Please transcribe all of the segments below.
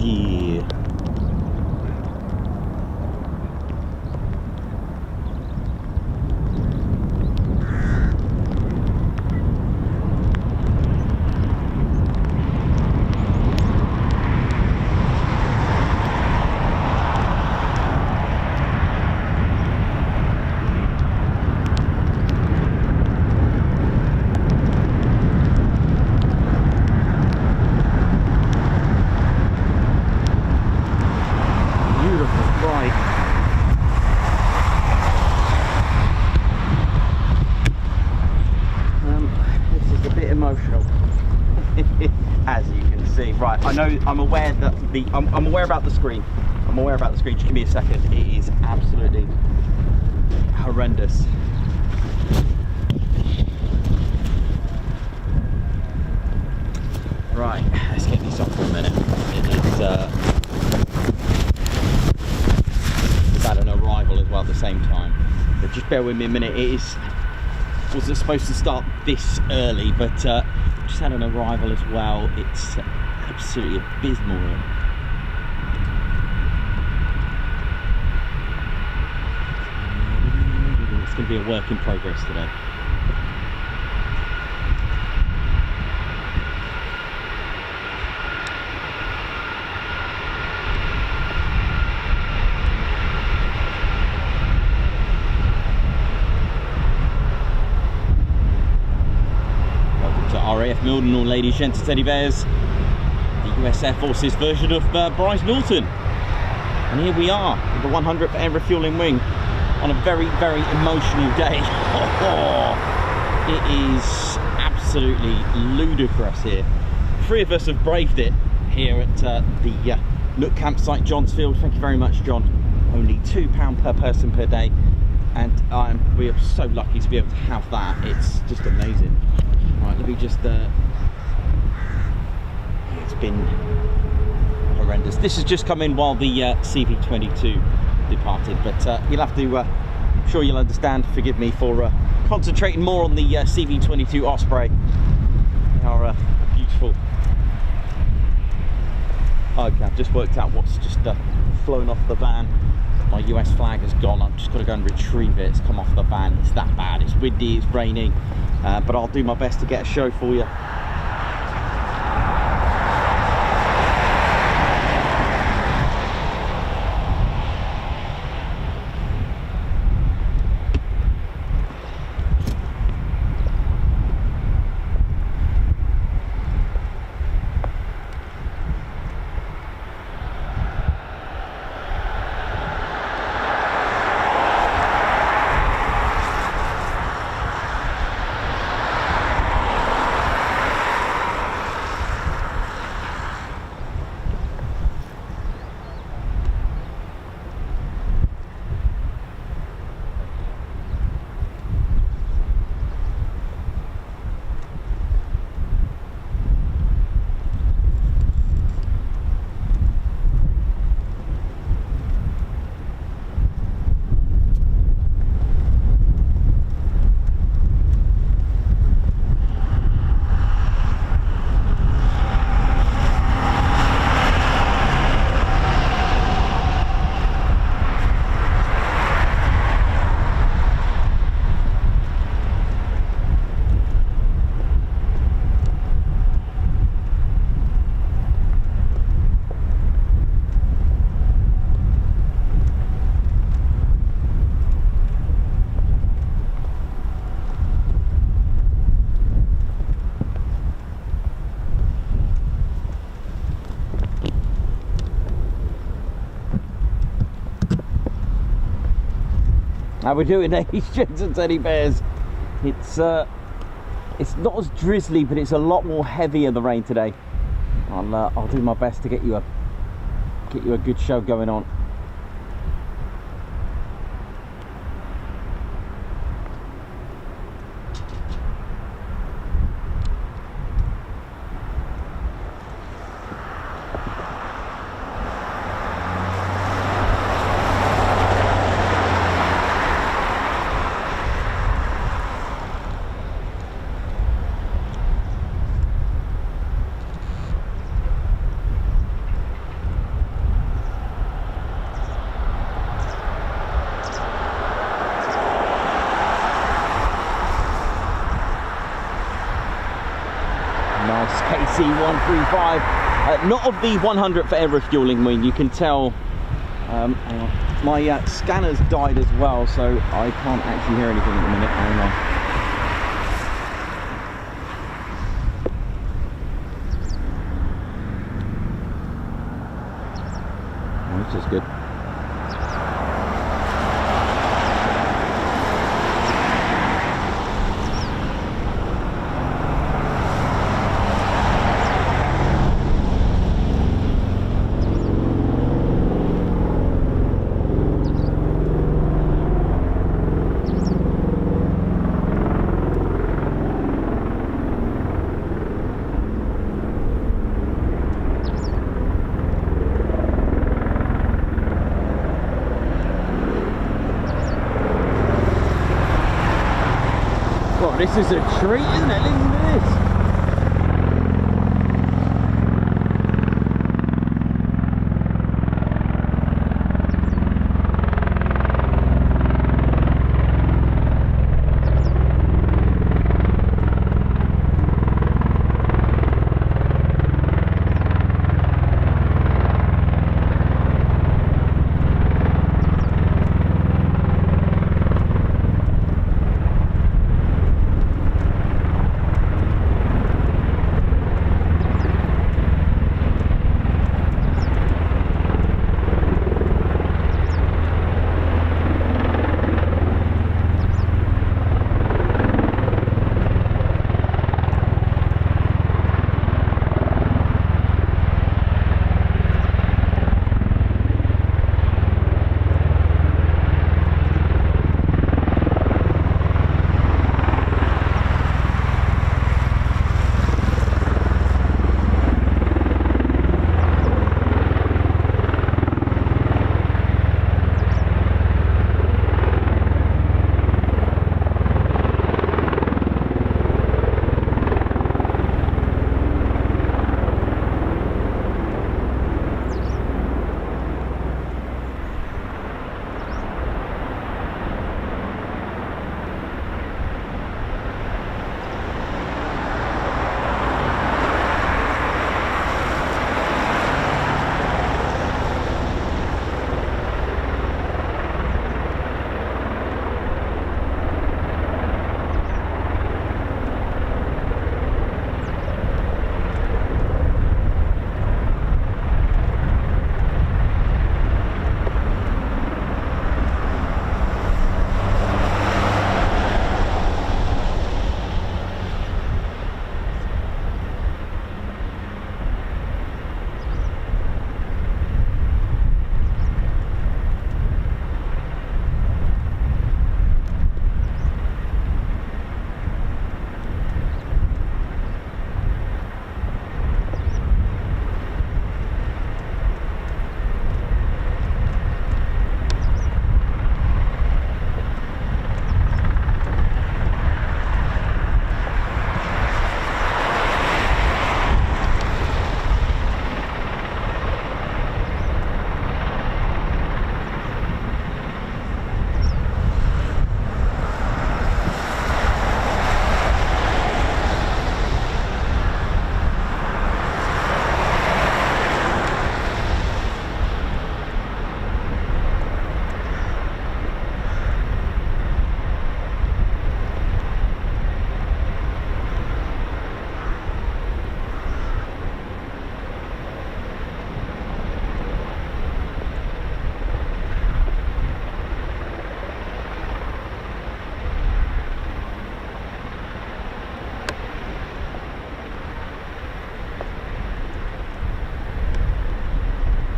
gear. As you can see, right, I know, I'm aware that I'm aware about the screen. I'm aware about the screen. Just give me a second. It is absolutely horrendous. Right, let's get this off for a minute. It is about an arrival as well at the same time. But just bear with me a minute. Wasn't supposed to start this early, but just had an arrival as well. It's absolutely abysmal here. It's going to be a work in progress today. RAF Mildenhall, ladies, gents and teddy bears, the US Air Force's version of Brize Norton. And here we are, with the 100th Air Refueling Wing, on a very, very emotional day. It is absolutely ludicrous here. Three of us have braved it here at the Nook campsite, Johnsfield. Thank you very much, John. Only £2 per person per day, and we are so lucky to be able to have that. It's just amazing. Right, let me just, it's been horrendous. This has just come in while the CV-22 departed, but you'll have to, I'm sure you'll understand, forgive me for concentrating more on the CV-22 Osprey. They are beautiful. Okay, I've just worked out what's just flown off the van. My US flag has gone. I've just got to go and retrieve it. It's come off the van. It's that bad. It's windy, it's raining, but I'll do my best to get a show for you. How we doing, ladies, gents and teddy bears? It's not as drizzly, but it's a lot more heavier, the rain today. I'll do my best to get you a good show going on. KC-135, not of the 100th Air Refueling wing. You can tell hang on. My scanner's died as well, so I can't actually hear anything at the minute. Hang on. Oh, this is good. This is a treat, isn't it? Look at this.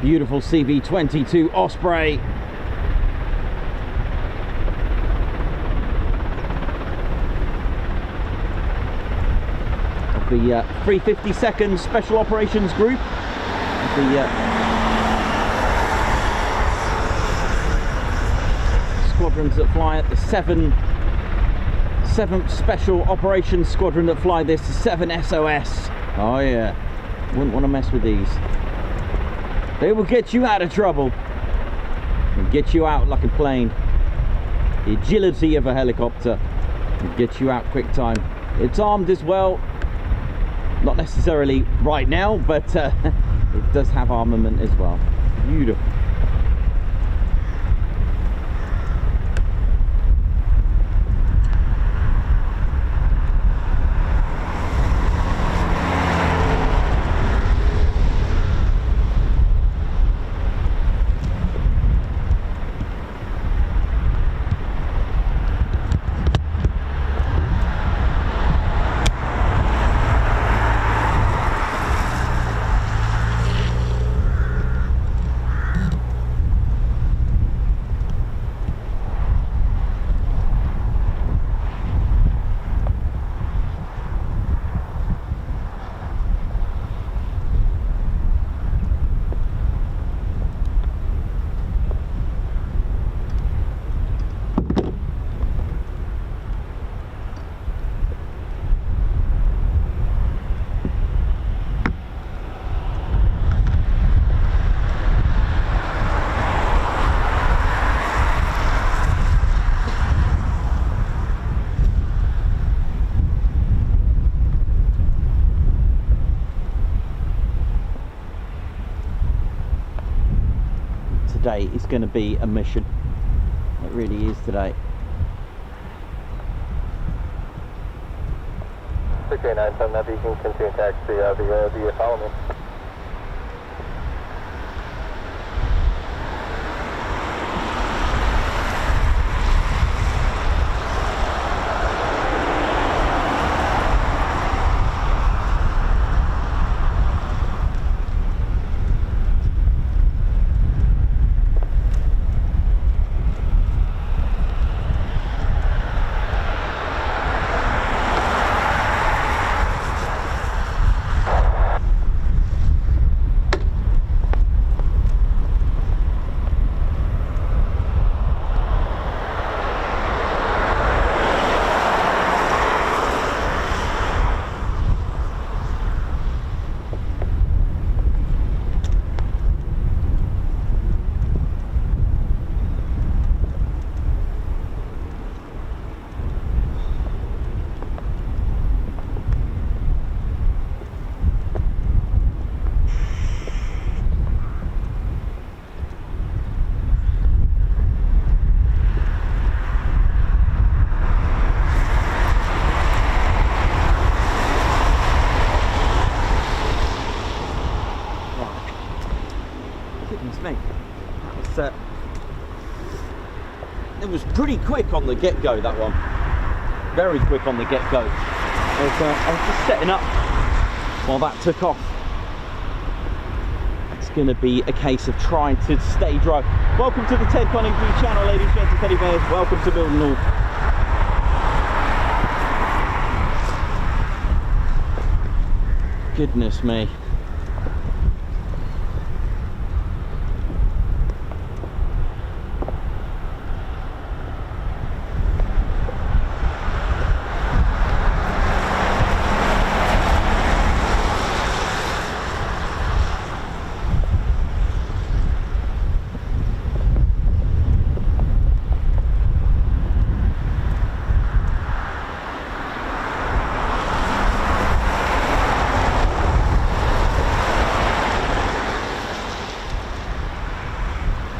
Beautiful CV-22 Osprey. Of the 352nd Special Operations Group. Of the squadrons that fly at the 7th Special Operations Squadron that fly this 7 SOS. Oh yeah, wouldn't want to mess with these. They will get you out of trouble and get you out like a plane. The agility of a helicopter will get you out quick time. It's armed as well Not necessarily right now, but it does have armament as well. Beautiful. Today is going to be a mission. It really is today. 689, now you can continue to taxi the follow me. It was pretty quick on the get-go, that one. Very quick on the get-go. I was just setting up while that took off. It's going to be a case of trying to stay dry. Welcome to the Ted Coningsby channel, ladies and gentlemen, teddy bears. Welcome to Mildenhall. Goodness me.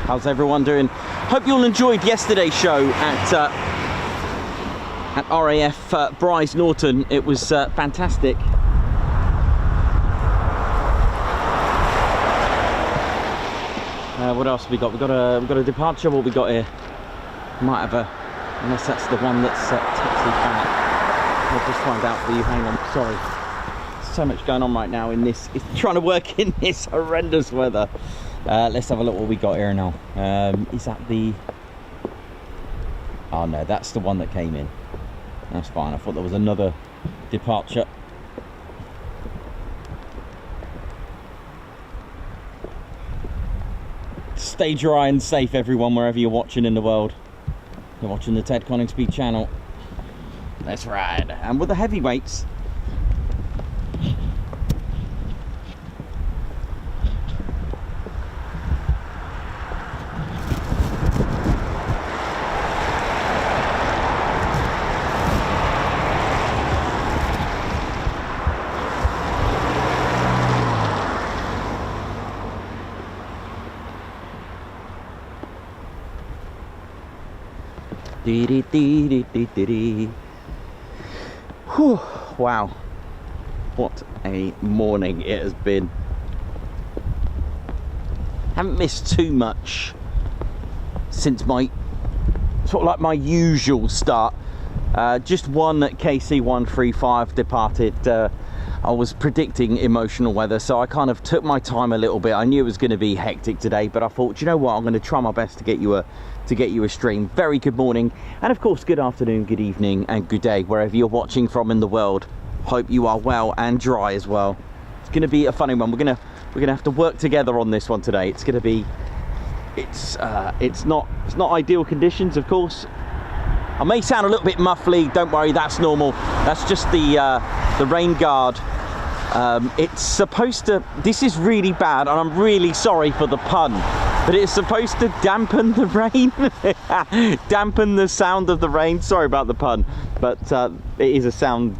How's everyone doing? Hope you all enjoyed yesterday's show at RAF Brize Norton. It was fantastic. What else have we got? We've got a departure. What we got here? Might have a, unless that's the one that's taxi back. I'll just find out for you. Hang on. Sorry. So much going on right now in this. It's trying to work in this horrendous weather. Let's have a look what we got here now. Is that the... Oh no, that's the one that came in. That's fine. I thought there was another departure. Stay dry and safe, everyone, wherever you're watching in the world. You're watching the Ted Coningsby channel. Let's ride. And with the heavyweights, Whew, wow, what a morning it has been. Haven't missed too much since my sort of like my usual start. Just one KC-135 departed. I was predicting emotional weather, so I kind of took my time a little bit. I knew it was going to be hectic today, but I thought, you know what, I'm going to try my best to get you a stream. Very good morning, and of course good afternoon, good evening, and good day wherever you're watching from in the world. Hope you are well and dry as well. It's going to be a funny one. We're gonna have to work together on this one today. It's going to be, it's not ideal conditions, of course. I may sound a little bit muffly. Don't worry, that's normal. That's just the rain guard. It's supposed to, this is really bad, and I'm really sorry for the pun, but it's supposed to dampen the rain. Dampen the sound of the rain. Sorry about the pun, but it is a sound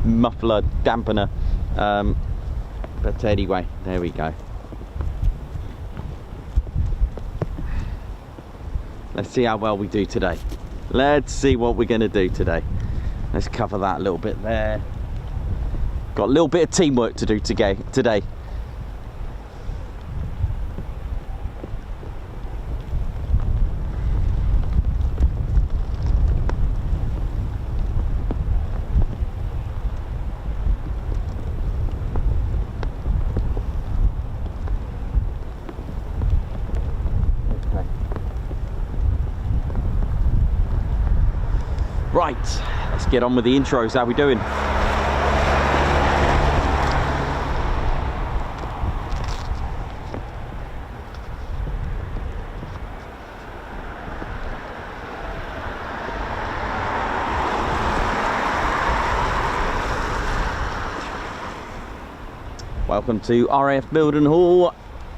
muffler dampener. But anyway, there we go. Let's see how well we do today. Let's see what we're going to do today. Let's cover that a little bit there. Got a little bit of teamwork to do today. Right, let's get on with the intros. How we doing? Welcome to RAF Mildenhall,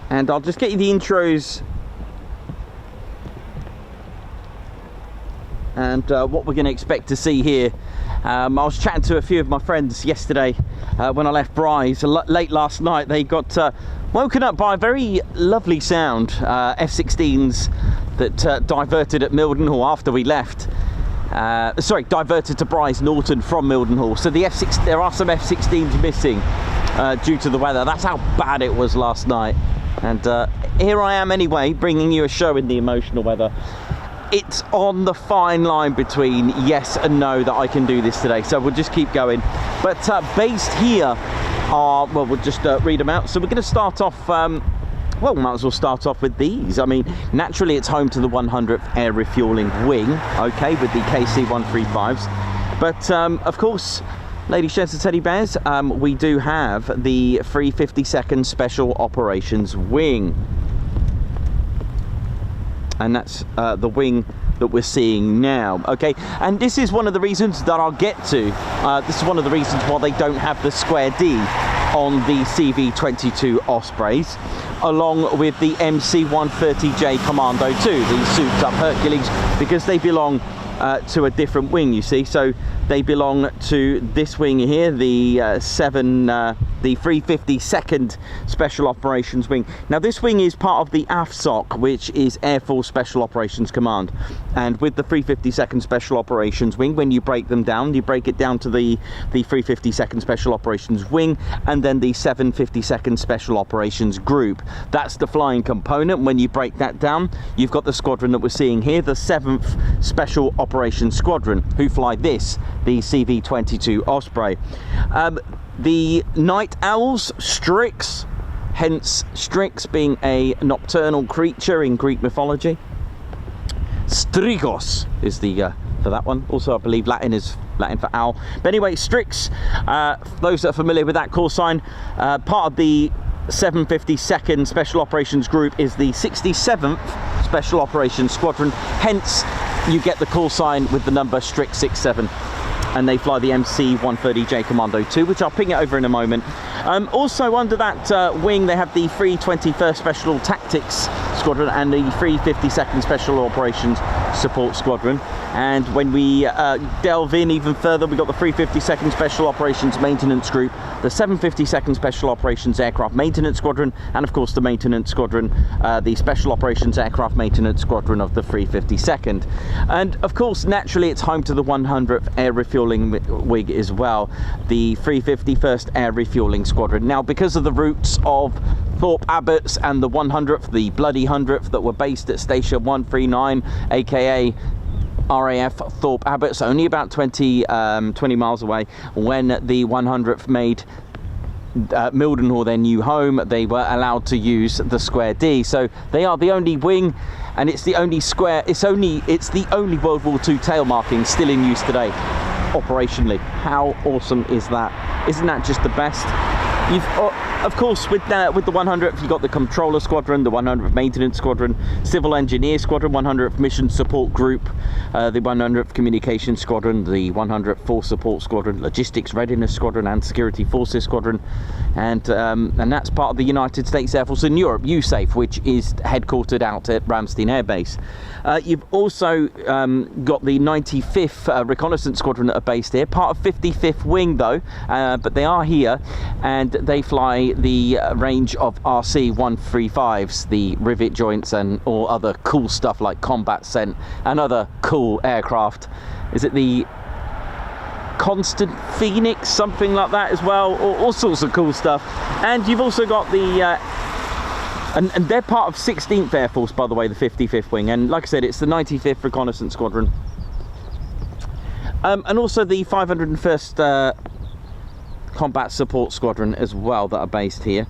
and I'll just get you the intros and what we're going to expect to see here. I was chatting to a few of my friends yesterday when I left Brize late last night. They got woken up by a very lovely sound. F-16s that diverted at Mildenhall after we left. Sorry, diverted to Brize Norton from Mildenhall. So the there are some F-16s missing due to the weather. That's how bad it was last night. And here I am anyway, bringing you a show in the emotional weather. It's on the fine line between yes and no that I can do this today, so we'll just keep going. But based here are, well, we'll just read them out. So we're going to start off, well, might as well start off with these. I mean, naturally it's home to the 100th Air Refueling Wing, okay, with the KC-135s. But of course, ladies, gents and teddy bears, we do have the 352nd Special Operations Wing. And that's the wing that we're seeing now, okay? And this is one of the reasons that I'll get to. This is one of the reasons why they don't have the square D on the CV-22 Ospreys, along with the MC-130J Commando 2, the souped-up Hercules, because they belong to a different wing, you see. So they belong to this wing here, the 352nd Special Operations Wing. Now this wing is part of the AFSOC, which is Air Force Special Operations Command. And with the 352nd Special Operations Wing, when you break them down, you break it down to the 352nd Special Operations Wing and then the 752nd Special Operations Group. That's the flying component. When you break that down, you've got the squadron that we're seeing here, the 7th Special Operations Squadron, who fly this, the CV-22 Osprey. The Night Owls, Strix, hence Strix being a nocturnal creature in Greek mythology. Strigos is the for that one. Also, I believe Latin is Latin for owl. But anyway, Strix, those that are familiar with that call sign, part of the 752nd Special Operations Group is the 67th Special Operations Squadron. Hence, you get the call sign with the number Strix 67. And they fly the MC-130J Commando 2, which I'll ping it over in a moment. Also under that wing, they have the 321st Special Tactics Squadron and the 352nd Special Operations Support Squadron. And when we delve in even further, we've got the 352nd Special Operations Maintenance Group, the 752nd Special Operations Aircraft Maintenance Squadron, and of course the Maintenance Squadron, the Special Operations Aircraft Maintenance Squadron of the 352nd. And of course, naturally, it's home to the 100th Air Refueling Wing as well, the 351st Air Refueling Squadron. Now, because of the routes of Thorpe Abbots and the 100th, the bloody 100th, that were based at Station 139, aka RAF Thorpe Abbots, only about 20 miles away, when the 100th made Mildenhall their new home, they were allowed to use the Square D. So they are the only wing, and it's the only square, it's the only World War II tail marking still in use today, operationally. How awesome is that? Isn't that just the best? You've, of course, with the 100th, you've got the Controller Squadron, the 100th Maintenance Squadron, Civil Engineer Squadron, 100th Mission Support Group, the 100th Communications Squadron, the 100th Force Support Squadron, Logistics Readiness Squadron, and Security Forces Squadron, and that's part of the United States Air Force in Europe, USAF, which is headquartered out at Ramstein Air Base. You've also got the 95th Reconnaissance Squadron that are based here, part of 55th Wing though, but they are here, and they fly the range of RC-135s, the Rivet Joints, and all other cool stuff like Combat Scent and other cool aircraft. Is it the Constant Phoenix, something like that as well? All sorts of cool stuff. And you've also got the and they're part of 16th Air Force, by the way, the 55th Wing, and like I said, it's the 95th Reconnaissance Squadron, and also the 501st Combat Support Squadron as well, that are based here.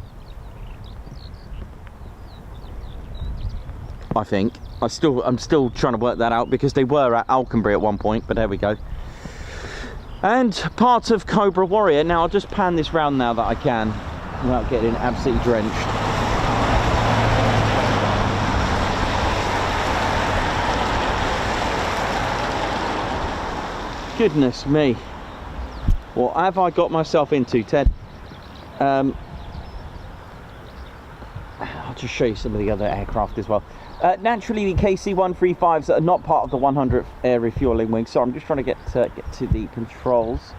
I think I'm still trying to work that out, because they were at Alconbury at one point, but there we go. And part of Cobra Warrior. Now I'll just pan this round now that I can without getting absolutely drenched. Goodness me, what have I got myself into, Ted? I'll just show you some of the other aircraft as well. Naturally, the KC-135s that are not part of the 100th Air Refueling Wing. So I'm just trying to get to the controls.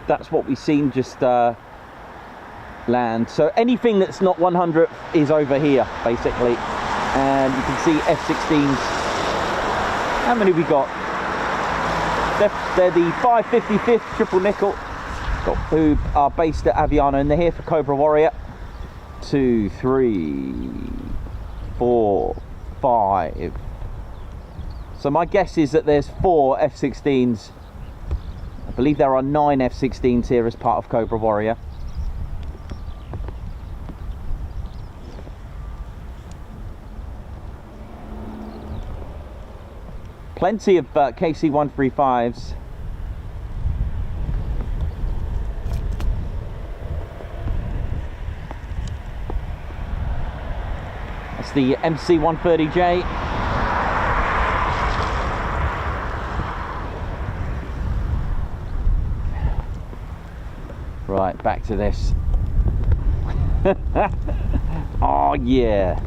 That's what we've seen just land. So anything that's not 100th is over here, basically. And you can see F-16s. How many we got? They're the 555th Triple Nickel, who are based at Aviano, and they're here for Cobra Warrior. 2, 3, 4, 5. So my guess is that there's 4 F-16s. I believe there are 9 F-16s here as part of Cobra Warrior. Plenty of KC-135s. That's the MC-130J. Right, back to this. Oh yeah.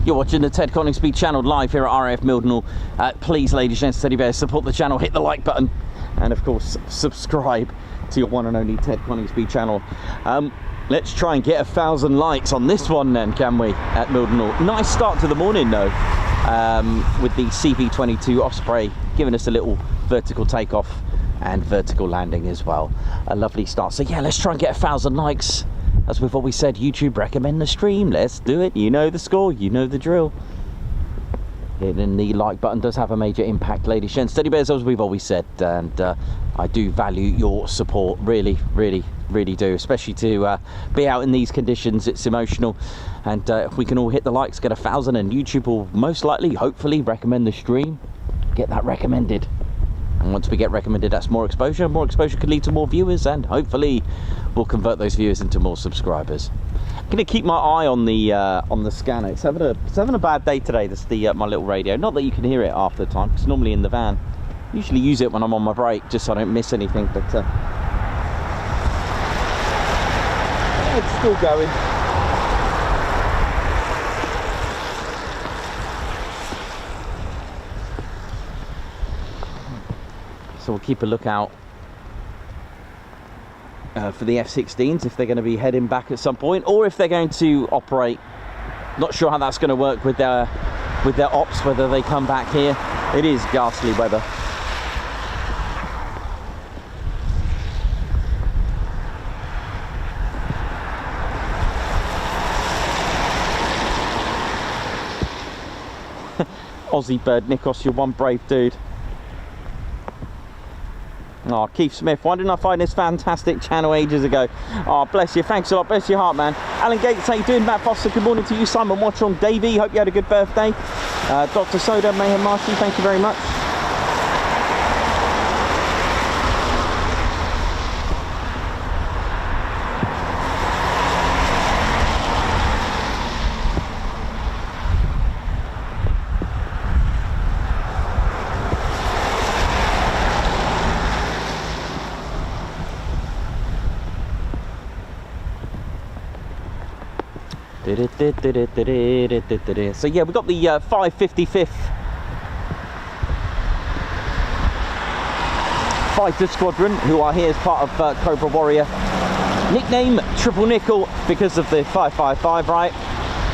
You're watching the Ted Coningsby channel live here at RAF Mildenhall. Please, ladies and teddy bears, support the channel, hit the like button, and of course subscribe to your one and only Ted Coningsby channel. Let's try and get 1,000 likes on this one then, can we, at Mildenhall? Nice start to the morning though, with the CV-22 Osprey giving us a little vertical takeoff and vertical landing as well. A lovely start. So yeah, let's try and get 1,000 likes. As we've always said, YouTube, recommend the stream. Let's do it. You know the score, you know the drill. Hitting the like button does have a major impact, ladies and teddy bears, as we've always said, and I do value your support, really do, especially to be out in these conditions. It's emotional, and if we can all hit the likes, get 1,000, and YouTube will most likely, hopefully, recommend the stream. Get that recommended. And once we get recommended, that's more exposure. More exposure could lead to more viewers, and hopefully we'll convert those viewers into more subscribers. I'm going to keep my eye on the scanner. It's having a bad day today. This is my little radio. Not that you can hear it half the time, because normally in the van. I usually use it when I'm on my break, just so I don't miss anything. But yeah, it's still going. So we'll keep a lookout for the F-16s if they're going to be heading back at some point, or if they're going to operate. Not sure how that's going to work with their ops, whether they come back here. It is ghastly weather. Aussie bird, Nikos, you're one brave dude. Oh, Keith Smith, why didn't I find this fantastic channel ages ago? Oh, bless you, thanks a lot, bless your heart, man. Alan Gates, how you doing? Matt Foster, good morning to you. Simon Watchon, Davey, hope you had a good birthday. Dr. Soda, Mayhem Marcy, thank you very much. So yeah, we've got the 555th Fighter Squadron, who are here as part of Cobra Warrior. Nickname Triple Nickel because of the 555, right?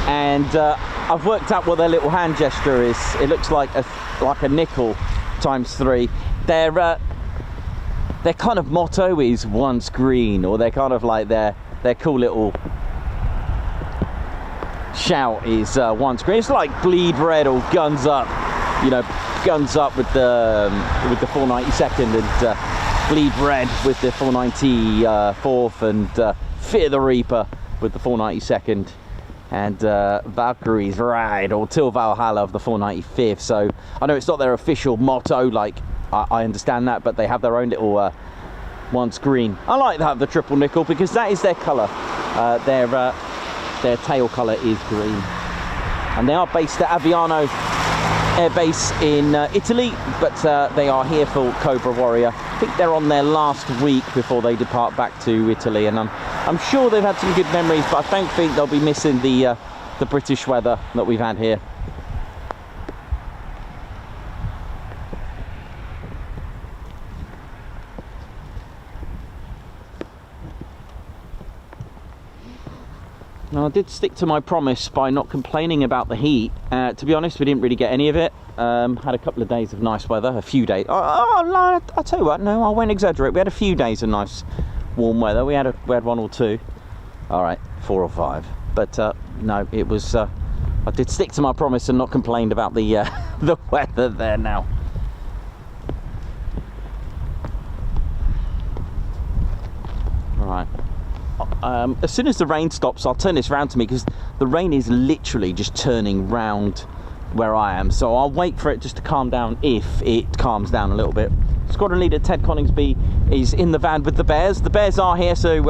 And I've worked out what their little hand gesture is. It looks like a nickel times 3. Their kind of motto is once green, or they're kind of like their cool little shout is once green. It's like bleed red or guns up, you know, guns up with the 492nd, and bleed red with the 494th, and fear the Reaper with the 492nd, and Valkyrie's Ride or Till Valhalla of the 495th. So I know it's not their official motto, like I understand that, but they have their own little once green. I like that, the triple nickel, because that is their colour. Their tail colour is green, and they are based at Aviano Air Base in Italy, but they are here for Cobra Warrior. I think they're on their last week before they depart back to Italy, and I'm sure they've had some good memories, but I don't think they'll be missing the British weather that we've had here. Now, I did stick to my promise by not complaining about the heat. To be honest, we didn't really get any of it. Had a couple of days of nice weather, a few days. I'll tell you what, no, I won't exaggerate. We had a few days of nice warm weather. We had 1 or 2. All right, 4 or 5. But no, it was. I did stick to my promise and not complained about the the weather there now. All right. As soon as the rain stops, I'll turn this round to me, because the rain is literally just turning round where I am. So I'll wait for it just to calm down, if it calms down a little bit. Squadron leader Ted Coningsby is in the van with the bears. The bears are here, so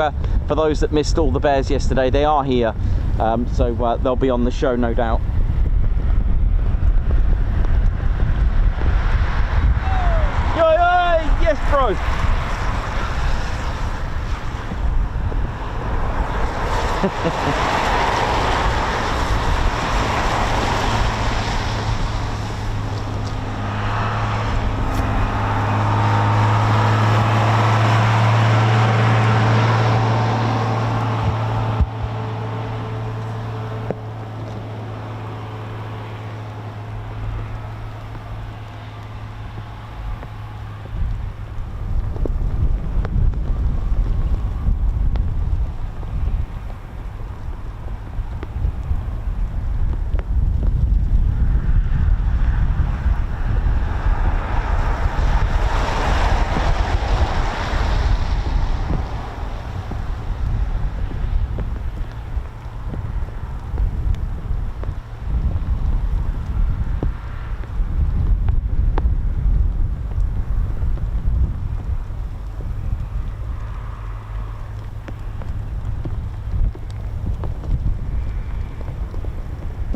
for those that missed all the bears yesterday, they are here. So they'll be on the show, no doubt. Yo, yo, yes, bro.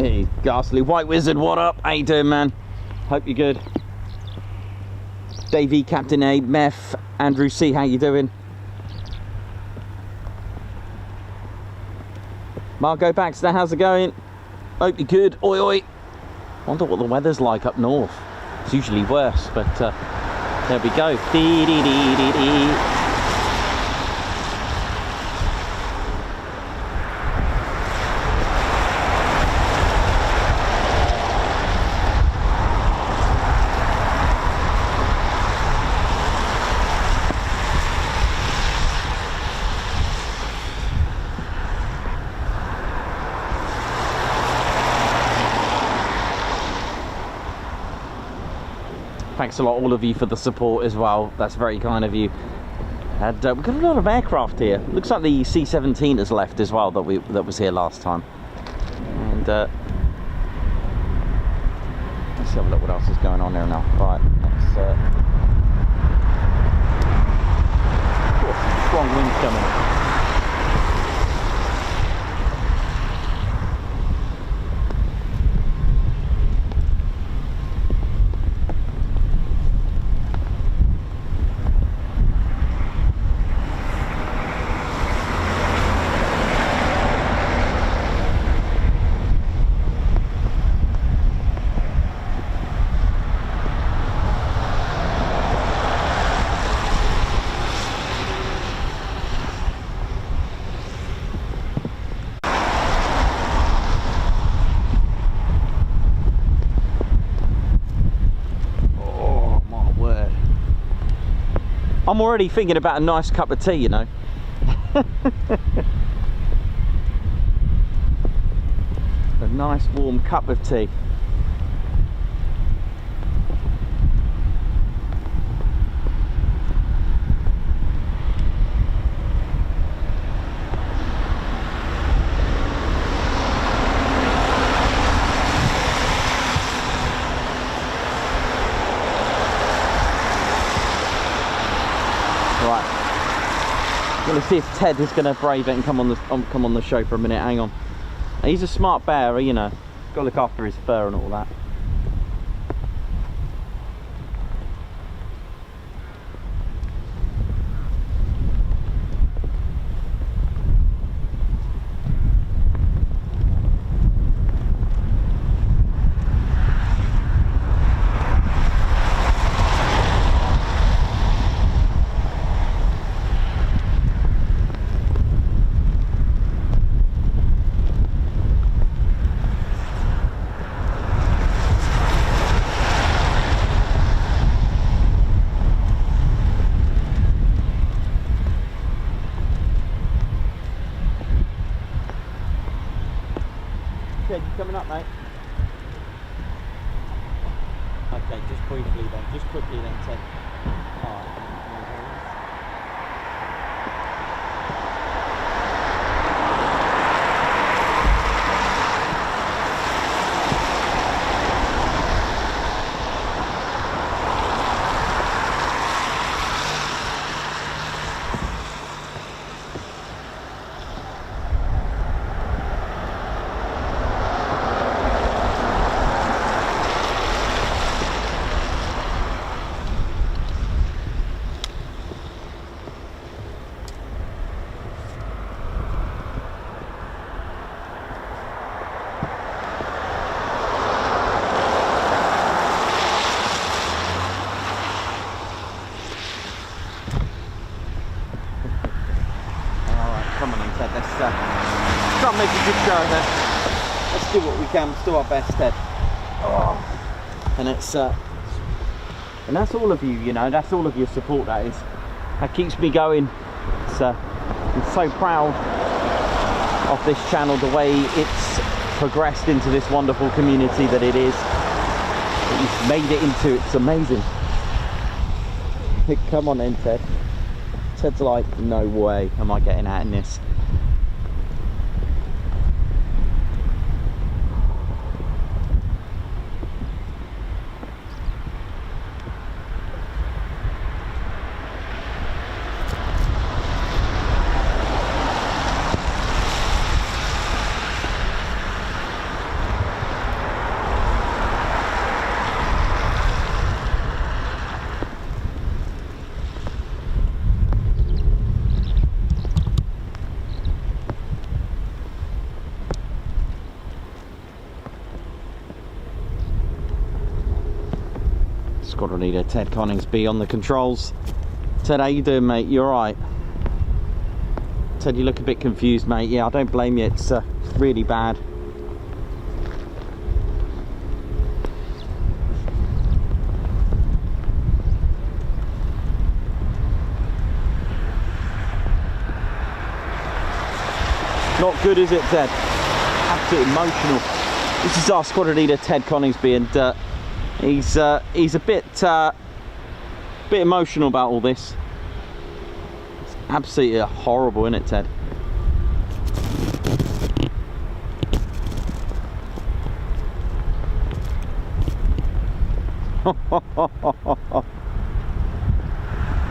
Hey, Ghastly White Wizard, what up? How you doing, man? Hope you're good. Davey, Captain A, Meth, Andrew C, how you doing? Margot Baxter, how's it going? Hope you're good. Oi, oi. Wonder what the weather's like up north. It's usually worse, but there we go. Dee, dee, dee, dee, dee. Thanks a lot, all of you, for the support as well. That's very kind of you. And we've got a lot of aircraft here. Looks like the C-17 has left as well that was here last time. And let's have a look what else is going on here now. Right, let's some strong winds coming. I'm already thinking about a nice cup of tea, you know. A nice warm cup of tea. Let's see if Ted is going to brave it and come on the show for a minute. Hang on. He's a smart bearer, you know. Got to look after his fur and all that. Ted, you coming up, mate? Okay, just briefly then, just quickly then, Ted. Alright. Try and make a good show of it. Let's do what we can. Let's do our best, Ted. Oh. And it's and that's all of you, you know. That's all of your support. That is. That keeps me going. It's, I'm so proud of this channel, the way it's progressed into this wonderful community that it is. That you've made it into. It's amazing. Come on then, Ted. Ted's like, no way am I getting out in this. Squadron Leader Ted Coningsby on the controls. Ted, how you doing, mate? You alright? Ted, you look a bit confused, mate. Yeah, I don't blame you. It's really bad. Not good, is it, Ted? Absolutely emotional. This is our Squadron Leader Ted Coningsby, and he's a bit emotional about all this. It's absolutely horrible, isn't it, Ted?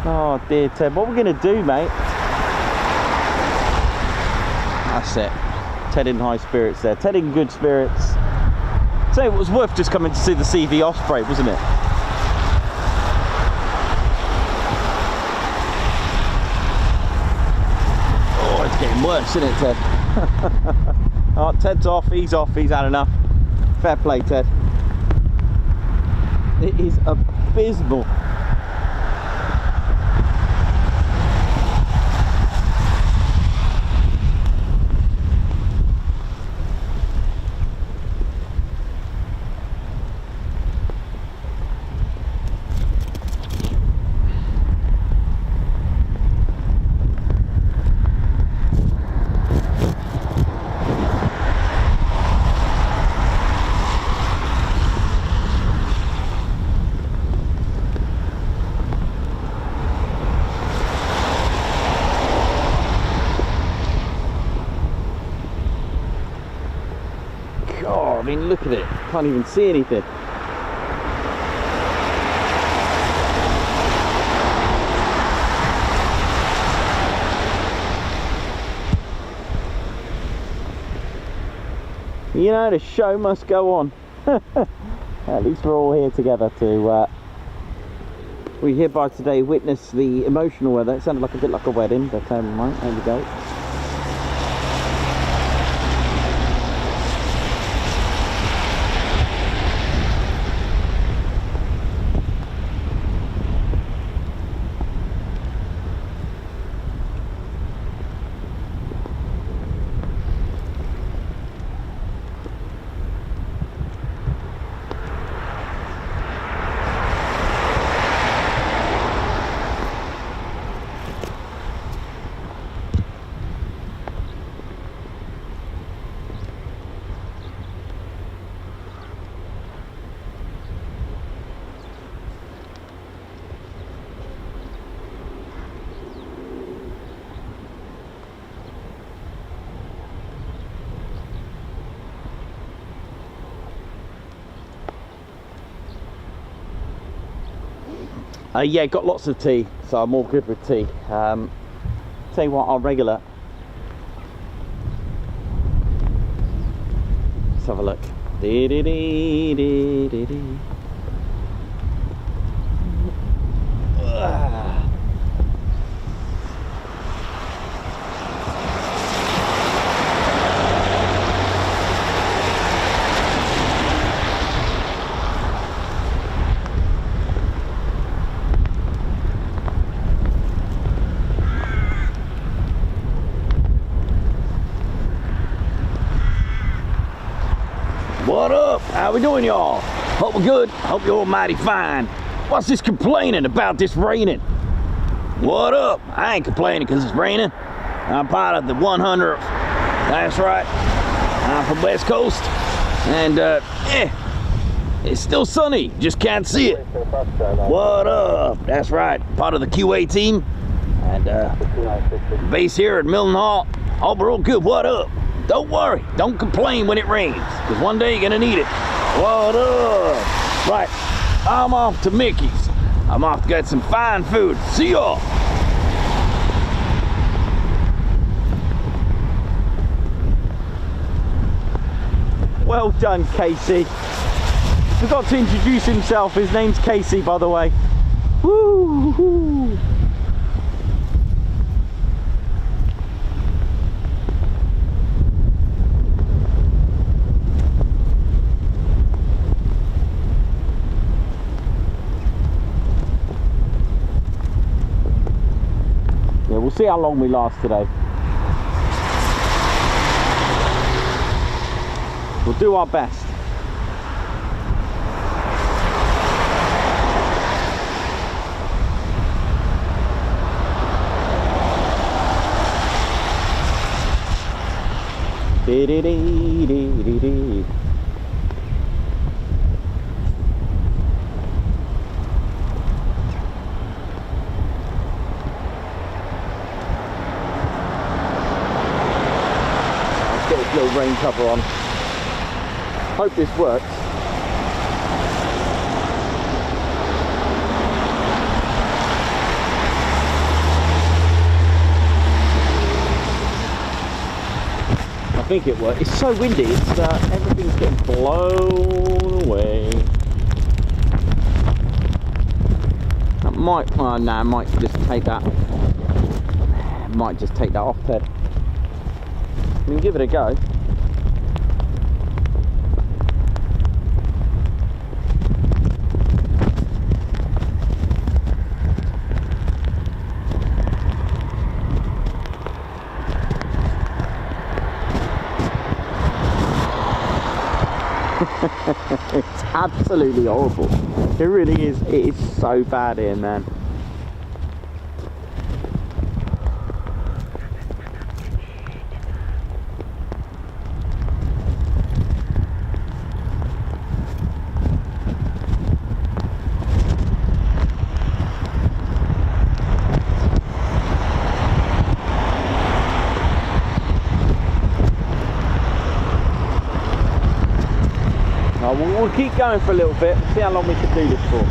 Oh dear, Ted. What are we going to do, mate? That's it. Ted in high spirits there. Ted in good spirits. So it was worth just coming to see the CV Osprey, wasn't it? Oh, it's getting worse, isn't it, Ted? Oh, Ted's off. He's had enough. Fair play, Ted. It is abysmal. God, I mean, look at it. Can't even see anything. You know, the show must go on. At least we're all here together to we hereby today witness the emotional weather. It sounded like a bit like a wedding, but right, there we go. Yeah, got lots of tea, so I'm all good with tea. Tell you what, our regular. Let's have a look. What up? How we doing, y'all? Hope we're good. Hope you're all mighty fine. What's this complaining about this raining? What up? I ain't complaining because it's raining. I'm part of the 100th. That's right. I'm from West Coast. And, it's still sunny. Just can't see it. What up? That's right. Part of the QA team. And, base here at Mildenhall. Hope we're all good. What up? Don't worry, don't complain when it rains, because one day you're gonna need it. What up? Right, I'm off to Mickey's. I'm off to get some fine food. See y'all. Well done, KC. Forgot to introduce himself. His name's KC, by the way. Woo-hoo. see how long we last today. We'll do our best. Dee dee dee dee dee dee. Let's get this little rain cover on. Hope this works. I think it works. It's so windy, it's everything's getting blown away. That might, oh no, I might just take that. Might just take that off, Ted. We can give it a go. It's absolutely horrible. It really is. It is so bad here, man. We'll keep going for a little bit, see how long we can do this for.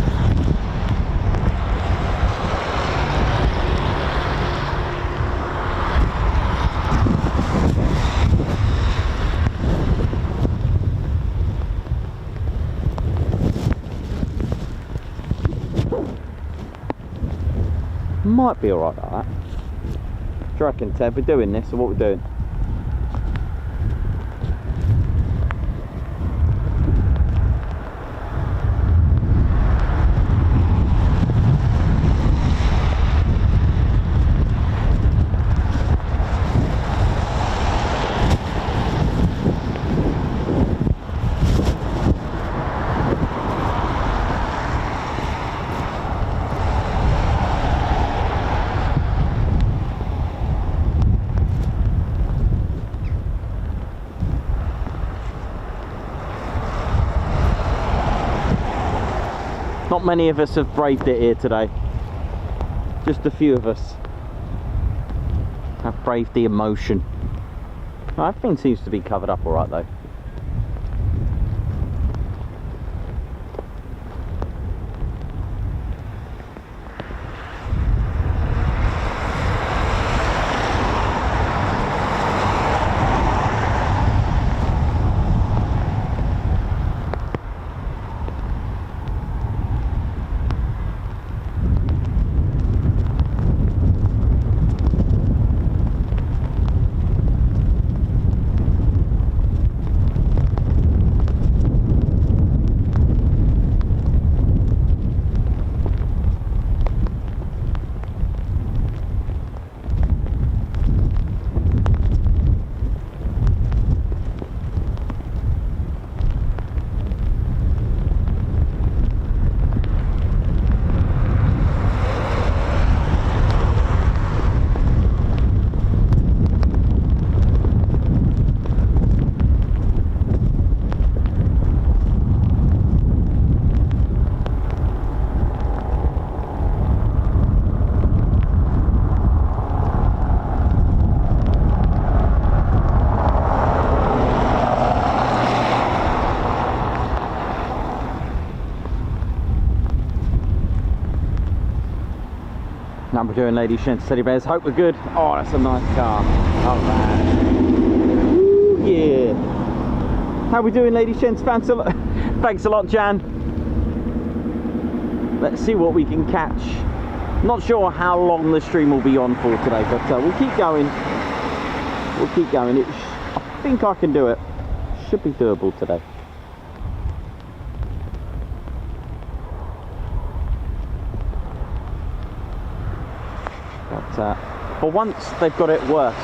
Might be alright like that. Do you reckon, Ted? We're doing this, or what we're doing? Not many of us have braved it here today. Just a few of us have braved the emotion. Everything seems to be covered up all right though. Now we're doing ladies, gents, teddy bears. Hope we're good. Oh, that's a nice car. Oh man. Woo, yeah. How we doing, ladies, gents? Thanks a lot. Thanks a lot, Jan. Let's see what we can catch. Not sure how long the stream will be on for today, but we'll keep going. We'll keep going. I think I can do it. Should be doable today. But But once they've got it worse,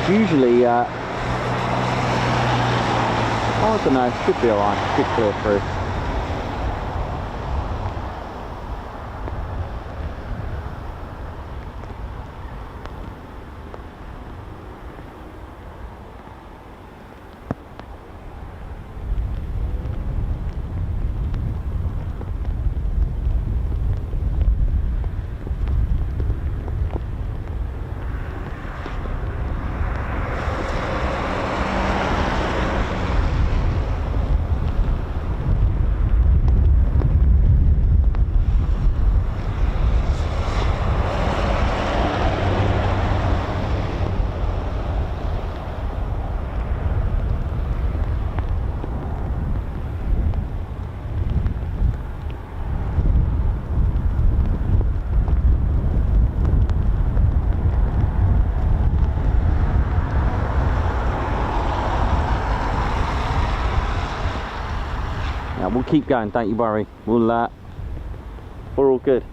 usually, I don't know, should be alright, should clear through. We'll keep going, don't you worry. We're all good.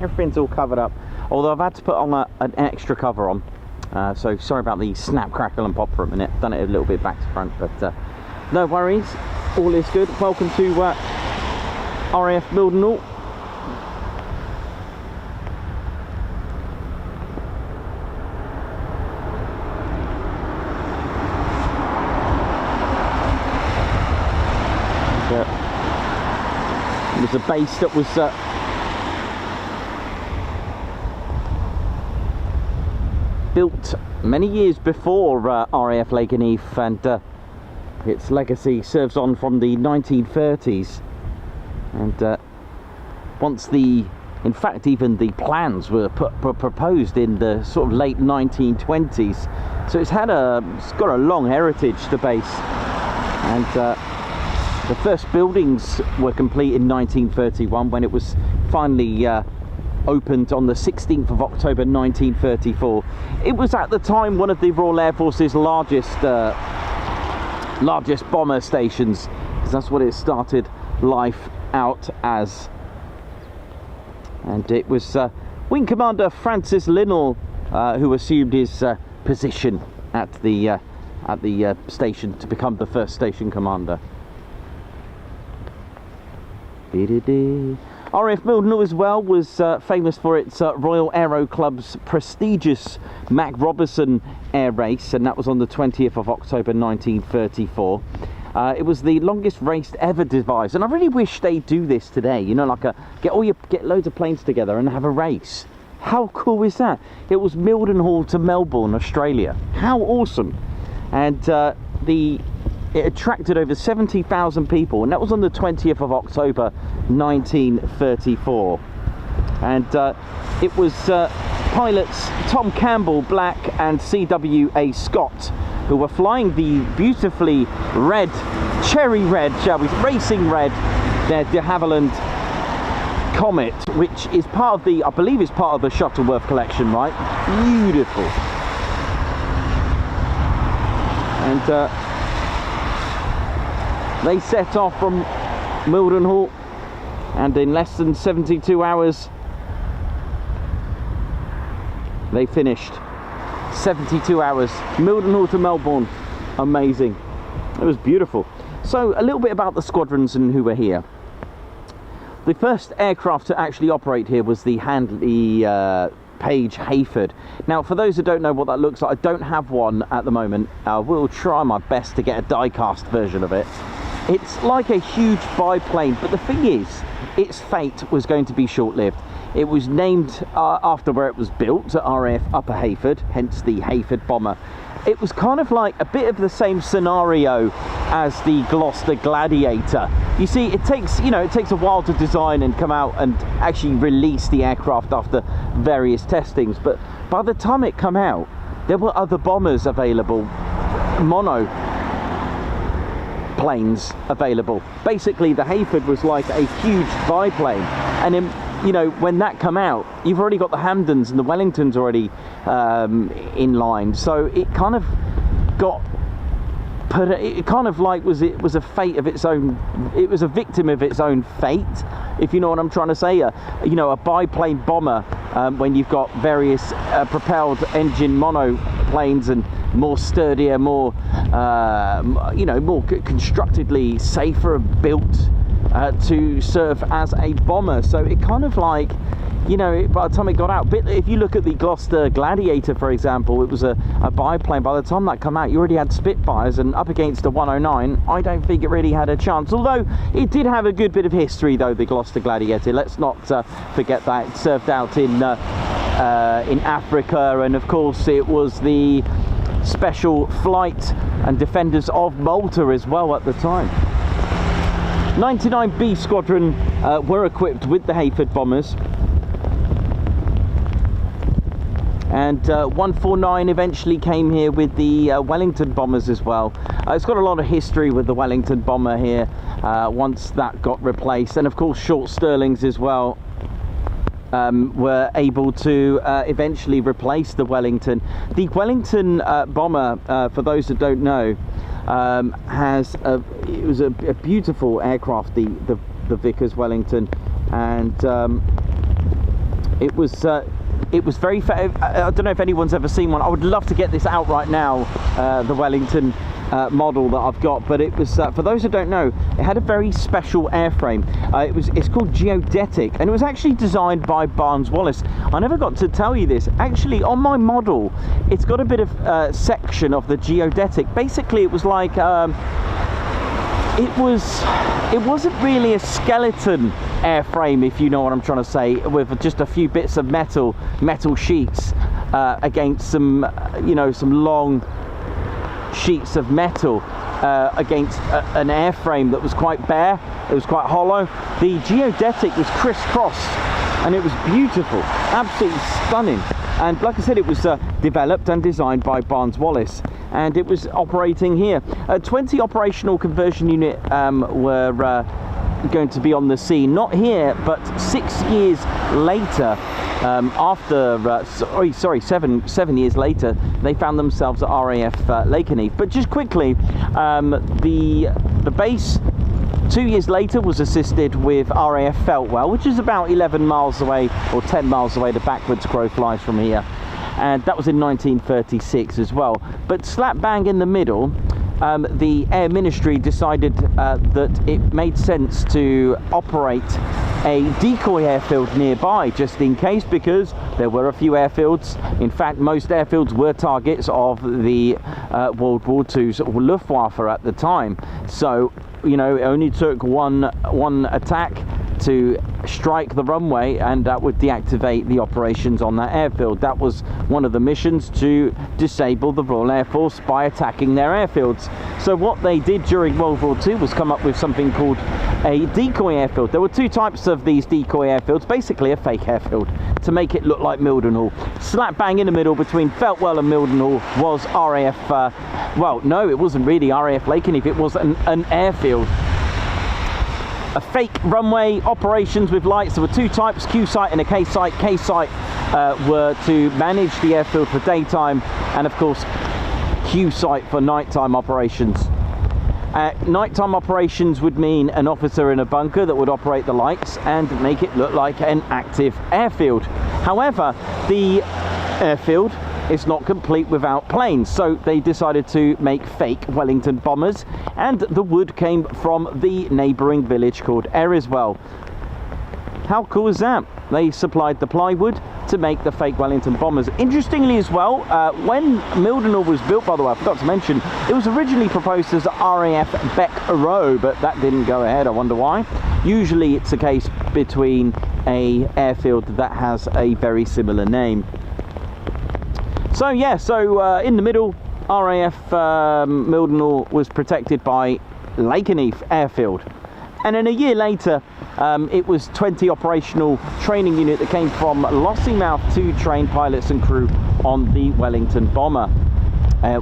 Everything's all covered up. Although I've had to put on an extra cover on. So sorry about the snap, crackle and pop for a minute. Done it a little bit back to front, but no worries. All is good. Welcome to RAF Mildenhall. It was a base that was built many years before RAF Lakenheath, and its legacy serves on from the 1930s. And once in fact even the plans were proposed in the sort of late 1920s, so it's got a long heritage, the base. And the first buildings were complete in 1931 when it was finally opened on the 16th of October 1934. It was at the time one of the Royal Air Force's largest bomber stations, because that's what it started life out as. And it was Wing Commander Francis Linnell who assumed his position at the station to become the first station commander. RAF Mildenhall as well was famous for its Royal Aero Club's prestigious Mac Robertson air race, and that was on the 20th of October 1934. It was the longest race ever devised, and I really wish they'd do this today, you know, like get loads of planes together and have a race. How cool is that? It was Mildenhall to Melbourne, Australia. How awesome. And it attracted over 70,000 people, and that was on the 20th of October 1934. And it was pilots Tom Campbell Black and C.W.A. Scott who were flying the beautifully red, cherry red, shall we, racing red, their de Havilland Comet, which is part of I believe it's part of the Shuttleworth collection, right? Beautiful. And they set off from Mildenhall, and in less than 72 hours they finished. 72 hours, Mildenhall to Melbourne. Amazing. It was beautiful. So a little bit about the squadrons and who were here. The first aircraft to actually operate here was the Handley Page Hayford. Now, for those who don't know what that looks like, I don't have one at the moment. I will try my best to get a die-cast version of it. It's like a huge biplane, but the thing is, its fate was going to be short-lived. It was named after where it was built, at RAF Upper Hayford, hence the Hayford bomber. It was kind of like a bit of the same scenario as the Gloucester Gladiator. You see, it takes a while to design and come out and actually release the aircraft after various testings, but by the time it came out, there were other bombers available, mono planes available. Basically, the Hayford was like a huge biplane, and then, you know, when that come out, you've already got the Hampdens and the Wellingtons already in line, so it kind of got put, it kind of like was a fate of its own. It was a victim of its own fate, if you know what I'm trying to say. You know, a biplane bomber when you've got various propelled engine monoplanes and more sturdier, more you know, more constructedly safer built to serve as a bomber. So it kind of like, you know, by the time it got out, if you look at the Gloucester Gladiator, for example, it was a biplane. By the time that came out, you already had Spitfires, and up against a 109, I don't think it really had a chance. Although it did have a good bit of history, though, the Gloucester Gladiator. Let's not forget that. It served out in Africa, and of course it was the Special Flight and Defenders of Malta as well at the time. 99B Squadron were equipped with the Hayford bombers. And 149 eventually came here with the Wellington bombers as well. It's got a lot of history with the Wellington bomber here once that got replaced. And of course short Stirlings as well were able to eventually replace the Wellington. The Wellington bomber, for those that don't know, it was a beautiful aircraft, the Vickers Wellington, and it was very I don't know if anyone's ever seen one. I would love to get this out right now, the Wellington model that I've got, but it was for those who don't know, it had a very special airframe. It's called geodetic, and it was actually designed by Barnes Wallis. I never got to tell you this. Actually, on my model, it's got a bit of section of the geodetic. Basically, it was like it wasn't really a skeleton airframe, if you know what I'm trying to say, with just a few bits of metal sheets against some, you know, some long sheets of metal against an airframe that was quite bare. It was quite hollow. The geodetic was crisscrossed, and it was beautiful, absolutely stunning. And like I said, it was developed and designed by Barnes Wallis, and it was operating here. 20 operational conversion unit were going to be on the scene, not here, but 6 years later. After 7 years later, they found themselves at RAF Lakenheath. But just quickly, the base 2 years later was assisted with RAF Feltwell, which is about 11 miles away or 10 miles away. The backwards crow flies from here, and that was in 1936 as well. But slap bang in the middle, the Air Ministry decided that it made sense to operate a decoy airfield nearby, just in case, because there were a few airfields. In fact, most airfields were targets of the World War II's Luftwaffe at the time. So, you know, it only took one attack to strike the runway, and that would deactivate the operations on that airfield. That was one of the missions, to disable the Royal Air Force by attacking their airfields. So what they did during World War II was come up with something called a decoy airfield. There were two types of these decoy airfields, basically a fake airfield, to make it look like Mildenhall. Slap bang in the middle between Feltwell and Mildenhall was RAF, well, no, it wasn't really RAF Lakenheath, it was an airfield. A fake runway operations with lights. There were two types, Q site and a K site. K site were to manage the airfield for daytime, and of course Q site for nighttime operations. Nighttime operations would mean an officer in a bunker that would operate the lights and make it look like an active airfield. However, the airfield is not complete without planes, so they decided to make fake Wellington bombers, and the wood came from the neighbouring village called Eriswell. How cool is that? They supplied the plywood to make the fake Wellington bombers. Interestingly as well, when Mildenhall was built, by the way, I forgot to mention, it was originally proposed as RAF Beck Row, but that didn't go ahead. I wonder why. Usually it's a case between a airfield that has a very similar name. So yeah, in the middle, RAF Mildenhall was protected by Lakenheath Airfield. And then a year later, it was 20 operational training unit that came from Lossiemouth to train pilots and crew on the Wellington bomber,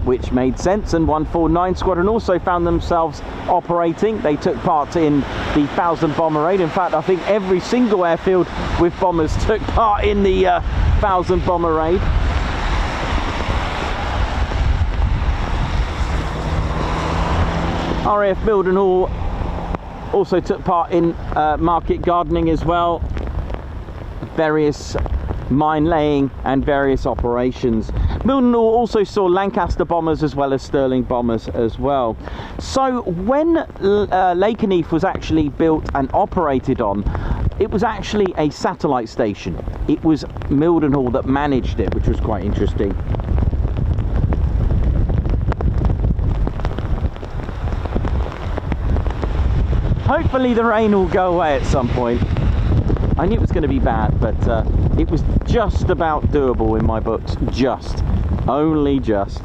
which made sense. And 149 Squadron also found themselves operating. They took part in the 1000 bomber raid. In fact, I think every single airfield with bombers took part in the 1000 bomber raid. RAF Mildenhall also took part in market gardening as well. Various mine laying and various operations. Mildenhall also saw Lancaster bombers as well as Sterling bombers as well. So when Lakenheath was actually built and operated on, it was actually a satellite station. It was Mildenhall that managed it, which was quite interesting. Hopefully the rain will go away at some point. I knew it was going to be bad, but it was just about doable in my books. Just. Only just.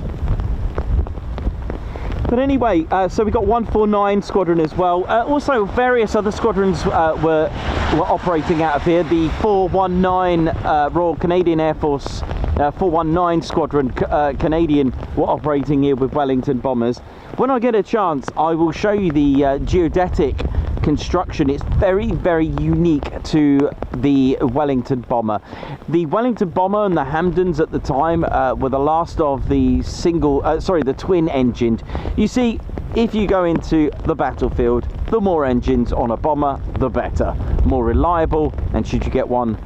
But anyway, so we got 149 Squadron as well. Also, various other squadrons were operating out of here. The 419 Royal Canadian Air Force 419 Squadron Canadian were operating here with Wellington bombers. When I get a chance, I will show you the geodetic construction. It's very, very unique to the Wellington bomber. The Wellington bomber and the Hampdens at the time were the last of the the twin engined. You see, if you go into the battlefield, the more engines on a bomber, the better. More reliable, and should you get one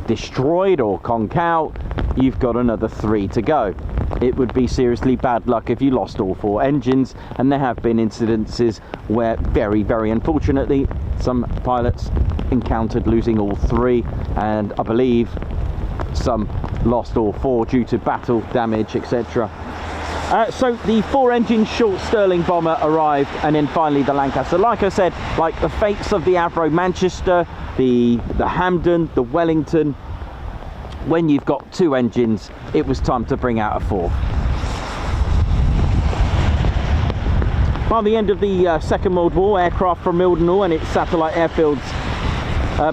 destroyed or conk out, you've got another 3 to go. It would be seriously bad luck if you lost all 4 engines, and there have been incidences where very, very unfortunately some pilots encountered losing all 3, and I believe some lost all 4 due to battle damage, etc. So the 4-engine short Sterling bomber arrived, and then finally the Lancaster. Like I said, like the fates of the Avro Manchester, the Hampden, the Wellington, when you've got 2 engines, it was time to bring out a 4th. By the end of the Second World War, aircraft from Mildenhall and its satellite airfields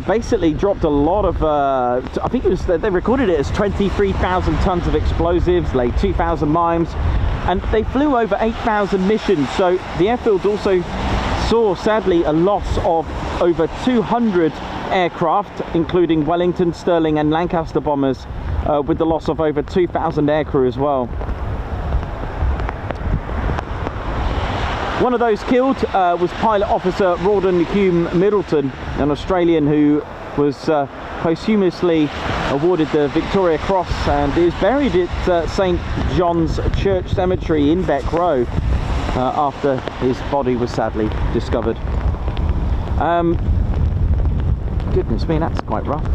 basically dropped a lot of, I think it was, they recorded it as 23,000 tons of explosives, laid 2,000 mines, and they flew over 8,000 missions. So the airfield also saw, sadly, a loss of over 200 aircraft, including Wellington, Sterling and Lancaster bombers, with the loss of over 2,000 aircrew as well. One of those killed was Pilot Officer Rawdon Hume Middleton, an Australian who was posthumously awarded the Victoria Cross and is buried at St John's Church Cemetery in Beck Row after his body was sadly discovered. Goodness me, that's quite rough.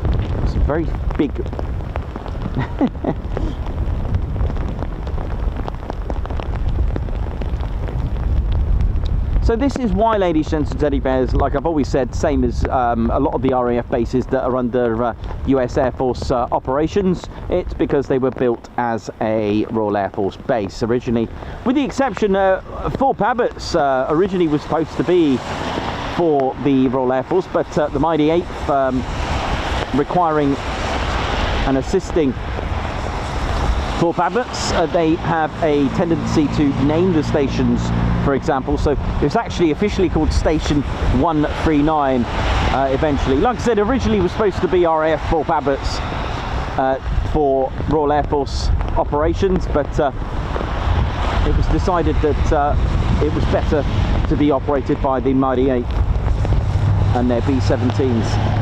It's a very big... So this is why, ladies, gents and teddy bears, like I've always said, same as a lot of the RAF bases that are under US Air Force operations, it's because they were built as a Royal Air Force base originally. With the exception, Fort Abbott's originally was supposed to be for the Royal Air Force, but the Mighty 8th requiring and assisting Fort Abbott's, they have a tendency to name the stations, for example. So it was actually officially called Station 139 eventually. Like I said, originally was supposed to be RAF Fort Abbott's for Royal Air Force operations, but it was decided that it was better to be operated by the Mighty 8th and their B-17s.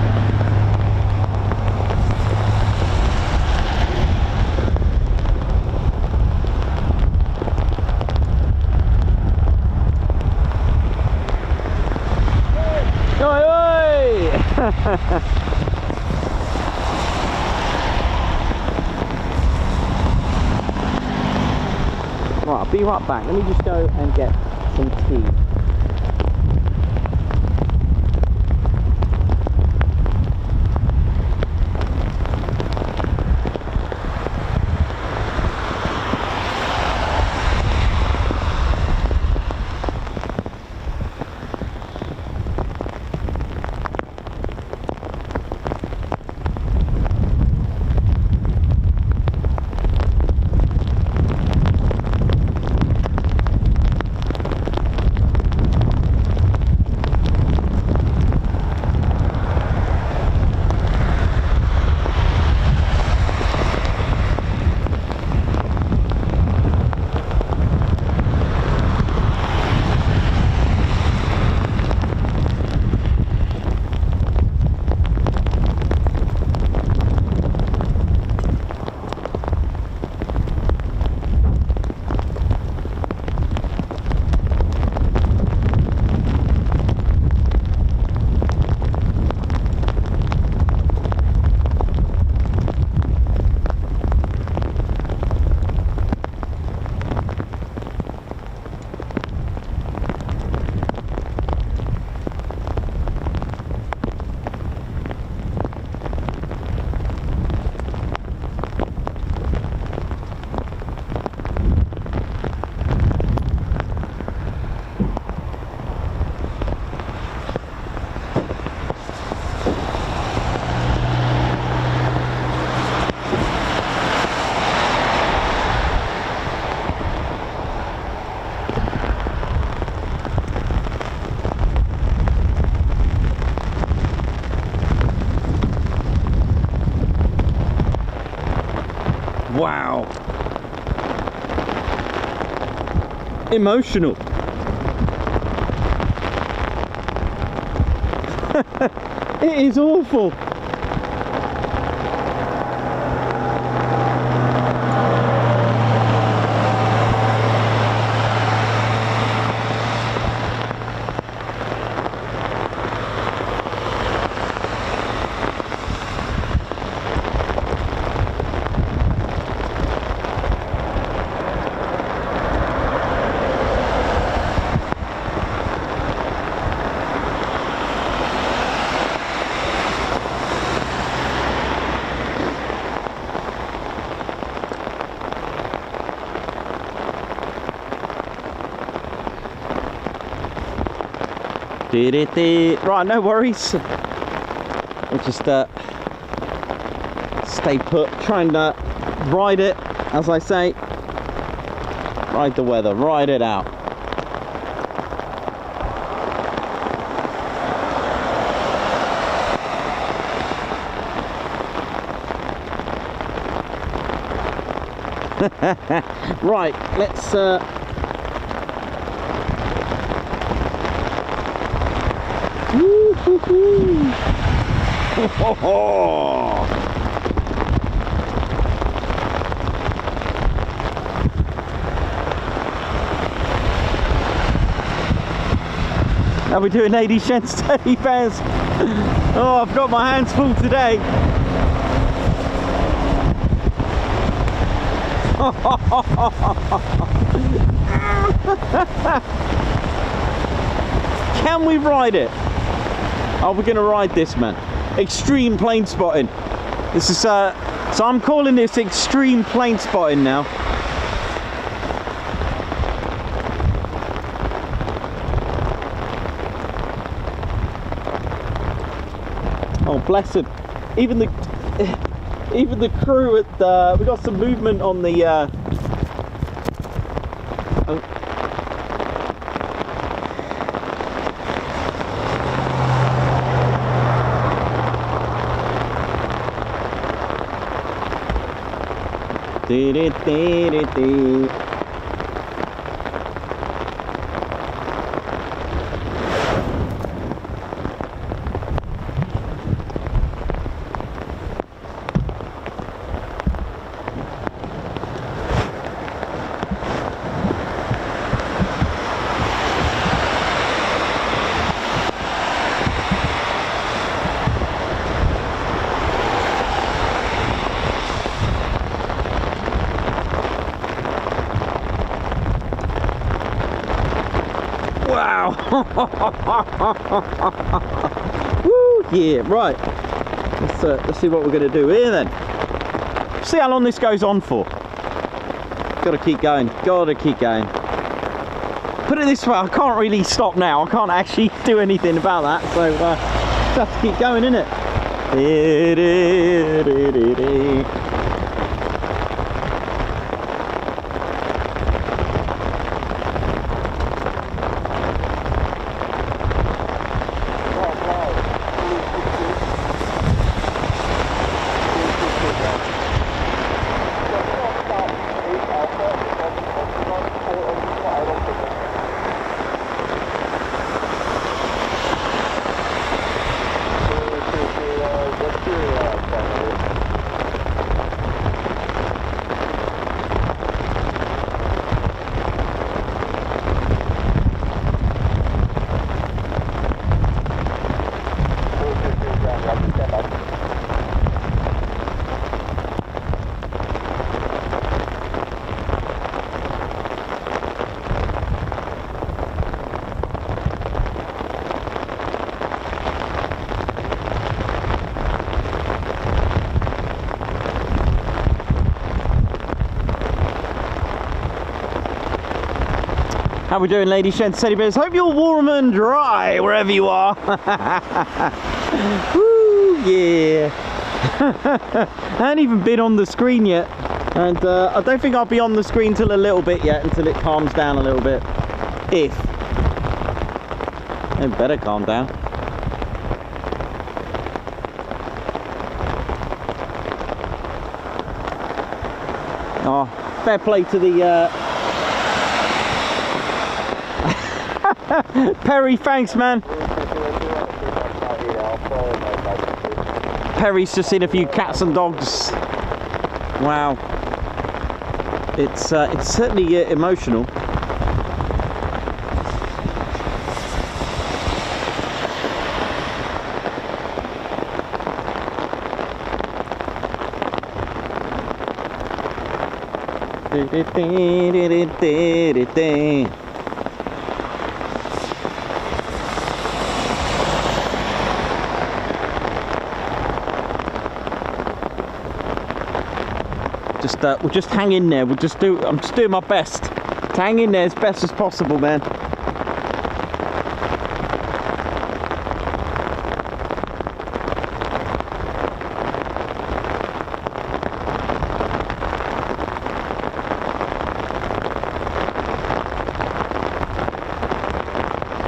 Right, I'll be right back. Let me just go and get some tea. emotional. It is awful. Right, no worries. We'll just stay put, try and ride it, as I say. Ride the weather, ride it out. Right, let's How we doing, ladies, gents, teddy bears? Oh, I've got my hands full today. Can we ride it? Are we going to ride this, man? Extreme plane spotting. This is so I'm calling this extreme plane spotting now. Oh, bless him. Even the crew at we got some movement on the Woo, yeah, right. Let's see what we're going to do here then. See how long this goes on for. Gotta keep going. Gotta keep going. Put it this way, I can't really stop now. I can't actually do anything about that. So just have to keep going, innit? How we doing, ladies, gents, teddy bears? Hope you're warm and dry wherever you are. Woo, yeah. I haven't even been on the screen yet, and I don't think I'll be on the screen till a little bit yet, until it calms down a little bit. It better calm down. Oh, fair play to the Perry, thanks, man. Perry's just seen a few cats and dogs. Wow. It's certainly emotional. We'll just hang in there. I'm just doing my best to hang in there as best as possible, man.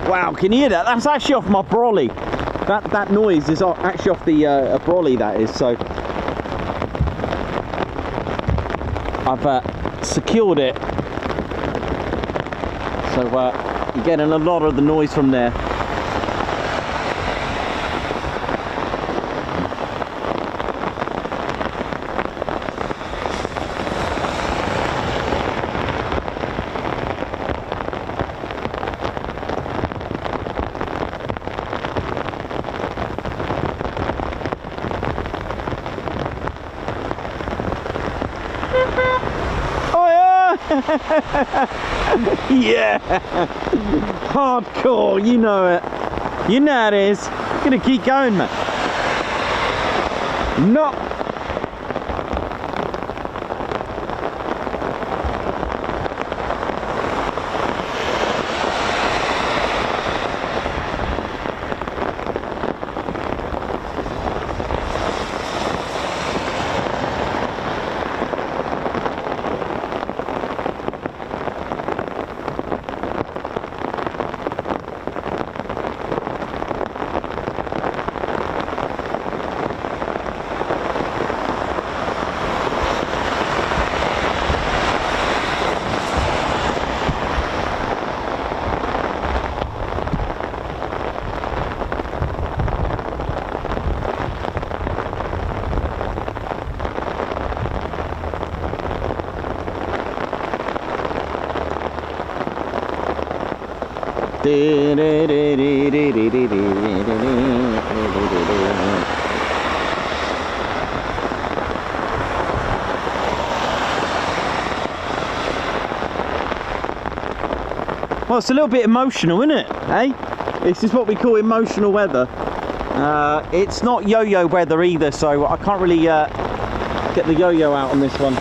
Wow, can you hear that? That's actually off my brolly. That noise is actually off the brolly, that is. So I've secured it, so you're getting a lot of the noise from there. Yeah, hardcore, you know it. You know it is. Gonna keep going, man. No. Well, it's a little bit emotional, isn't it? Hey, this is what we call emotional weather. It's not yo-yo weather either, so I can't really get the yo-yo out on this one.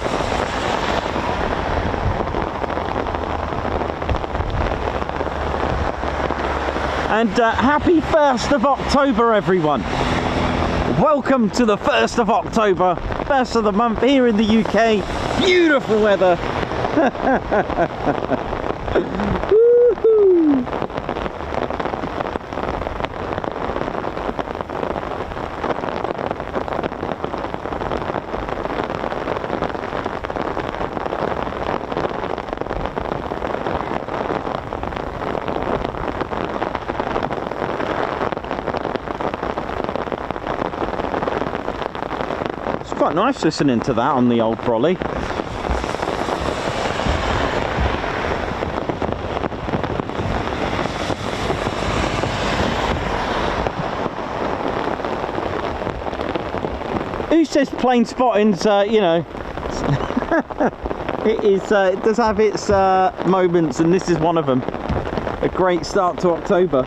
And happy 1st of October, everyone. Welcome to the 1st of October, 1st of the month here in the UK. Beautiful weather. Woohoo. Quite nice listening to that on the old brolly. Who says plane spotting's you know, it does have its moments, and this is one of them. A great start to October.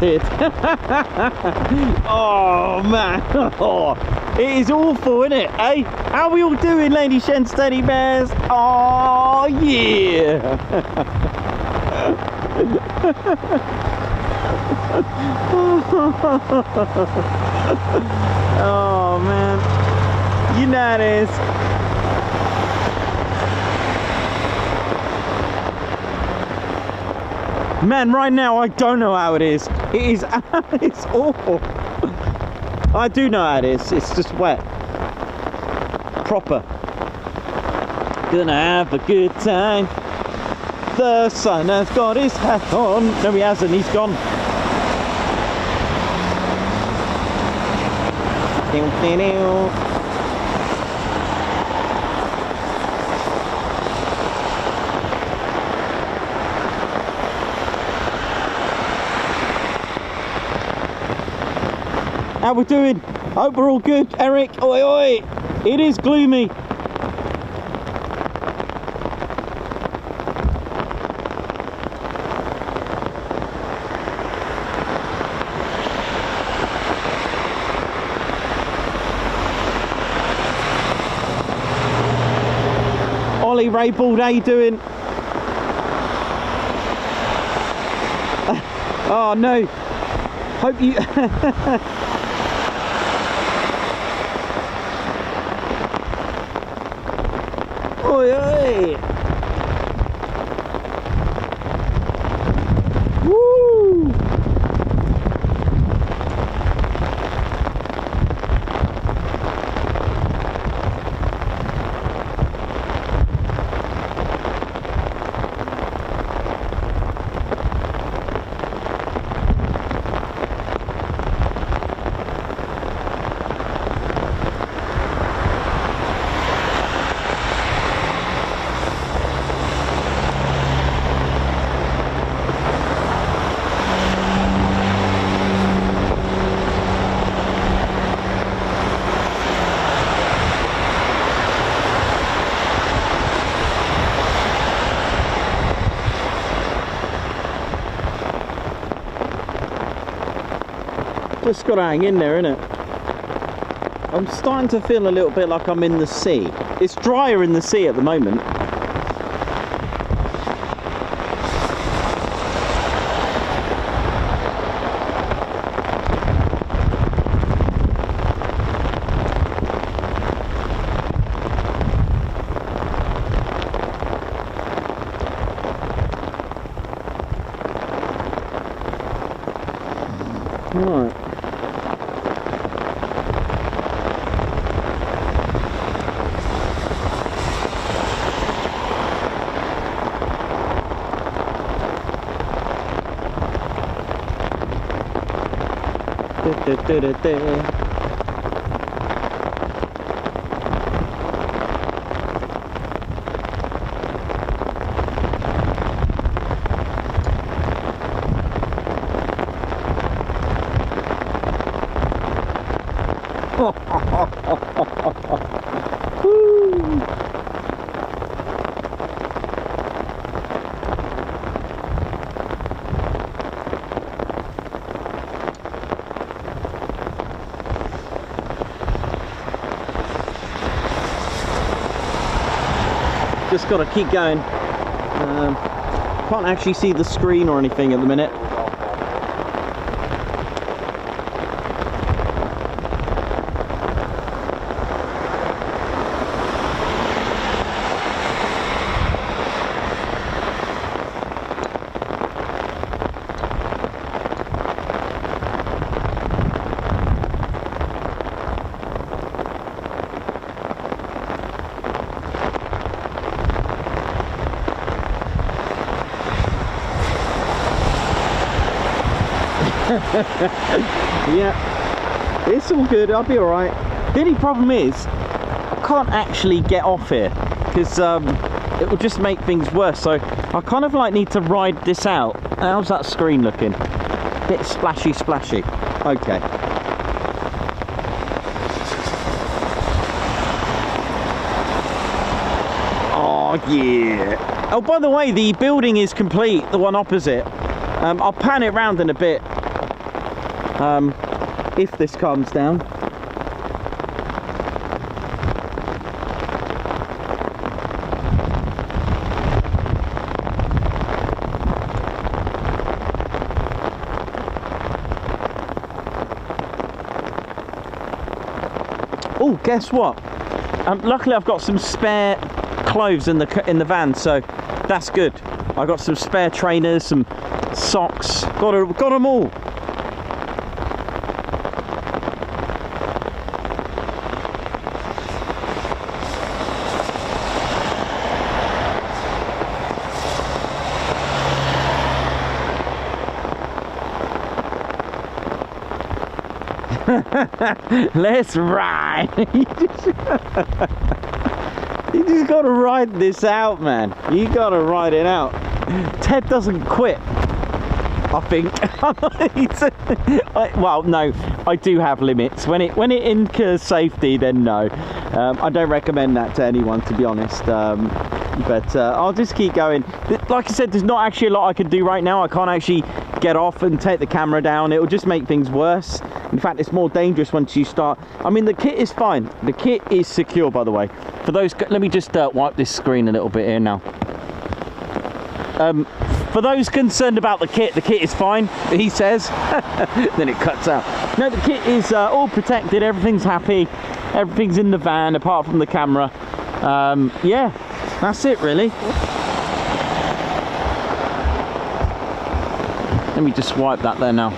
started. Oh man, oh, it is awful, isn't it? Eh? How are we all doing, ladies and teddy bears? Oh yeah. Oh man, you know it is. Man, right now I don't know how it is. It is, it's awful. I do know how it is. It's just wet. Proper. Gonna have a good time. The sun has got his hat on. No, he hasn't. He's gone. How we doing? Hope we're all good, Eric. Oi, oi! It is gloomy. Ollie Raybald, how you doing? Oh no! Hope you. Oi, oi. Woo! Just got to hang in there, innit? I'm starting to feel a little bit like I'm in the sea. It's drier in the sea at the moment. Right. Just got to keep going. Can't actually see the screen or anything at the minute. Yeah, it's all good. I'll be all right. The only problem is I can't actually get off here because it will just make things worse. So I kind of like need to ride this out. How's that screen looking? Bit splashy. Okay. Oh yeah. Oh, by the way, the building is complete. The one opposite. I'll pan it round in a bit. if this calms down. Oh, guess what? Luckily I've got some spare clothes in the van, so that's good. I got some spare trainers, some socks, got them all. Let's ride. You just gotta ride this out, man. You gotta ride it out. Ted doesn't quit, I think. Well, no, I do have limits. When it incurs safety, then no. I don't recommend that to anyone, to be honest. But I'll just keep going. Like I said, there's not actually a lot I can do right now. I can't actually get off and take the camera down. It will just make things worse. In fact, it's more dangerous once you start. I mean, the kit is fine. The kit is secure, by the way. For those, let me just wipe this screen a little bit here now. For those concerned about the kit is fine, he says. Then it cuts out. No, the kit is all protected. Everything's happy. Everything's in the van, apart from the camera. Yeah, that's it, really. Let me just wipe that there now.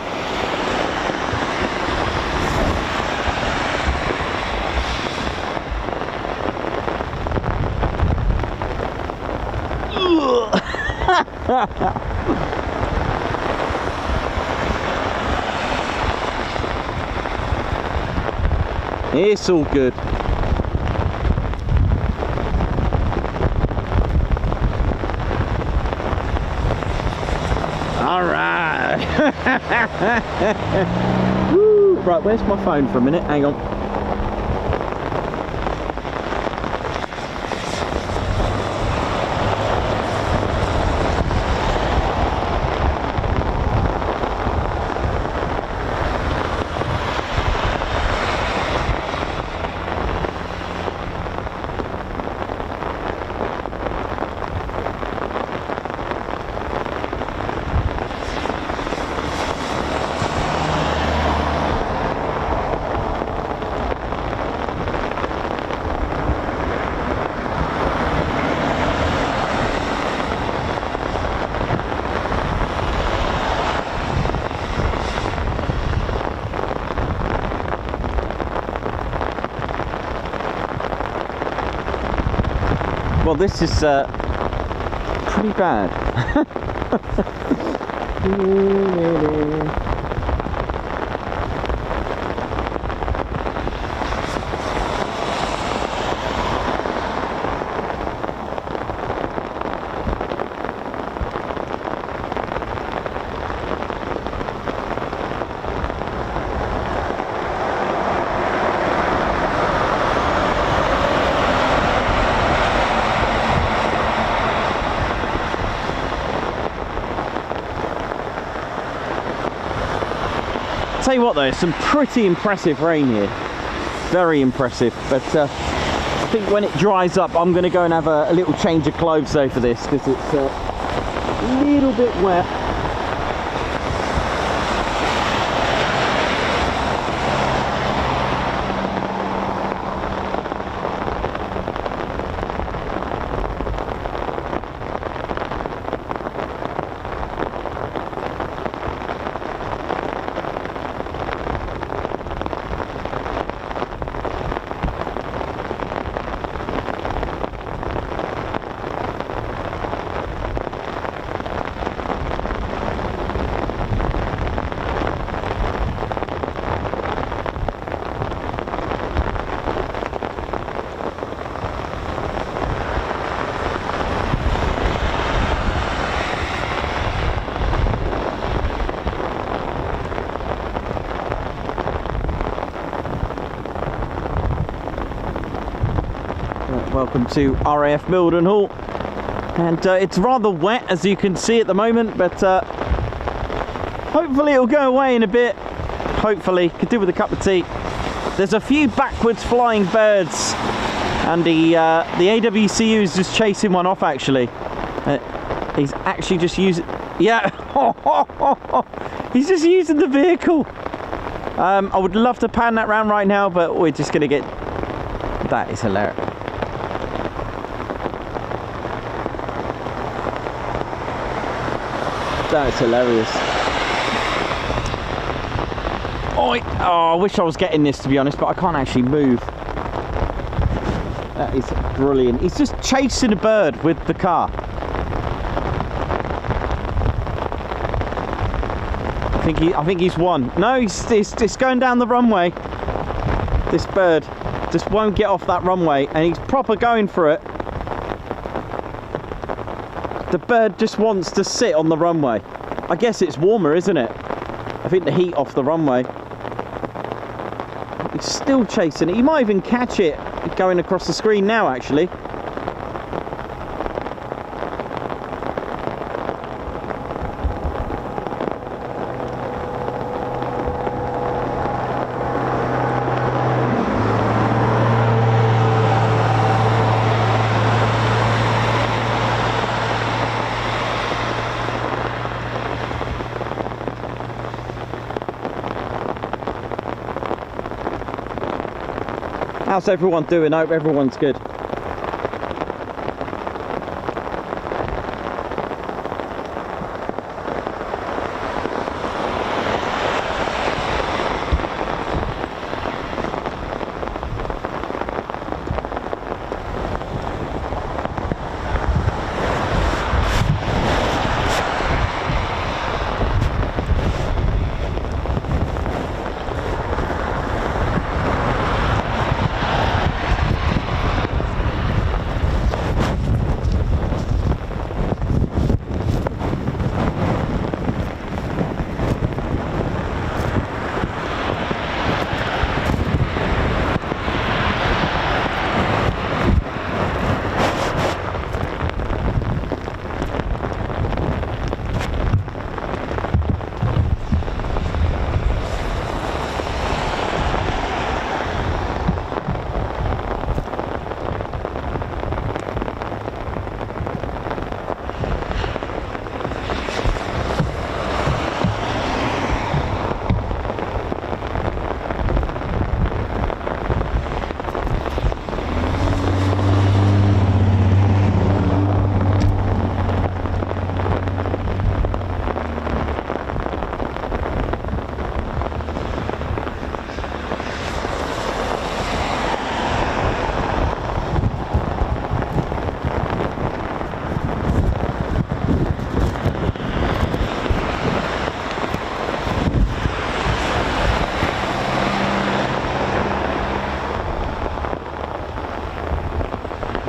It's all good. All right. Woo. Right, where's my phone for a minute? Hang on. Well, this is pretty bad. Tell you what though, some pretty impressive rain here, very impressive, but I think when it dries up I'm going to go and have a little change of clothes though for this, because it's a little bit wet. Welcome to RAF Mildenhall, and it's rather wet as you can see at the moment, but hopefully it'll go away in a bit. hopefully. Could do with a cup of tea. There's a few backwards flying birds, and the AWCU is just chasing one off, actually. He's actually just using... Yeah! He's just using the vehicle! I would love to pan that round right now, but we're just going to get... That is hilarious. That is hilarious. Oh, I wish I was getting this, to be honest, but I can't actually move. That is brilliant. He's just chasing a bird with the car. I think he's won. No, he's going down the runway. This bird just won't get off that runway, and he's proper going for it. The bird just wants to sit on the runway. I guess it's warmer, isn't it? I think the heat off the runway. He's still chasing it. He might even catch it going across the screen now, actually. How's everyone doing? I hope everyone's good.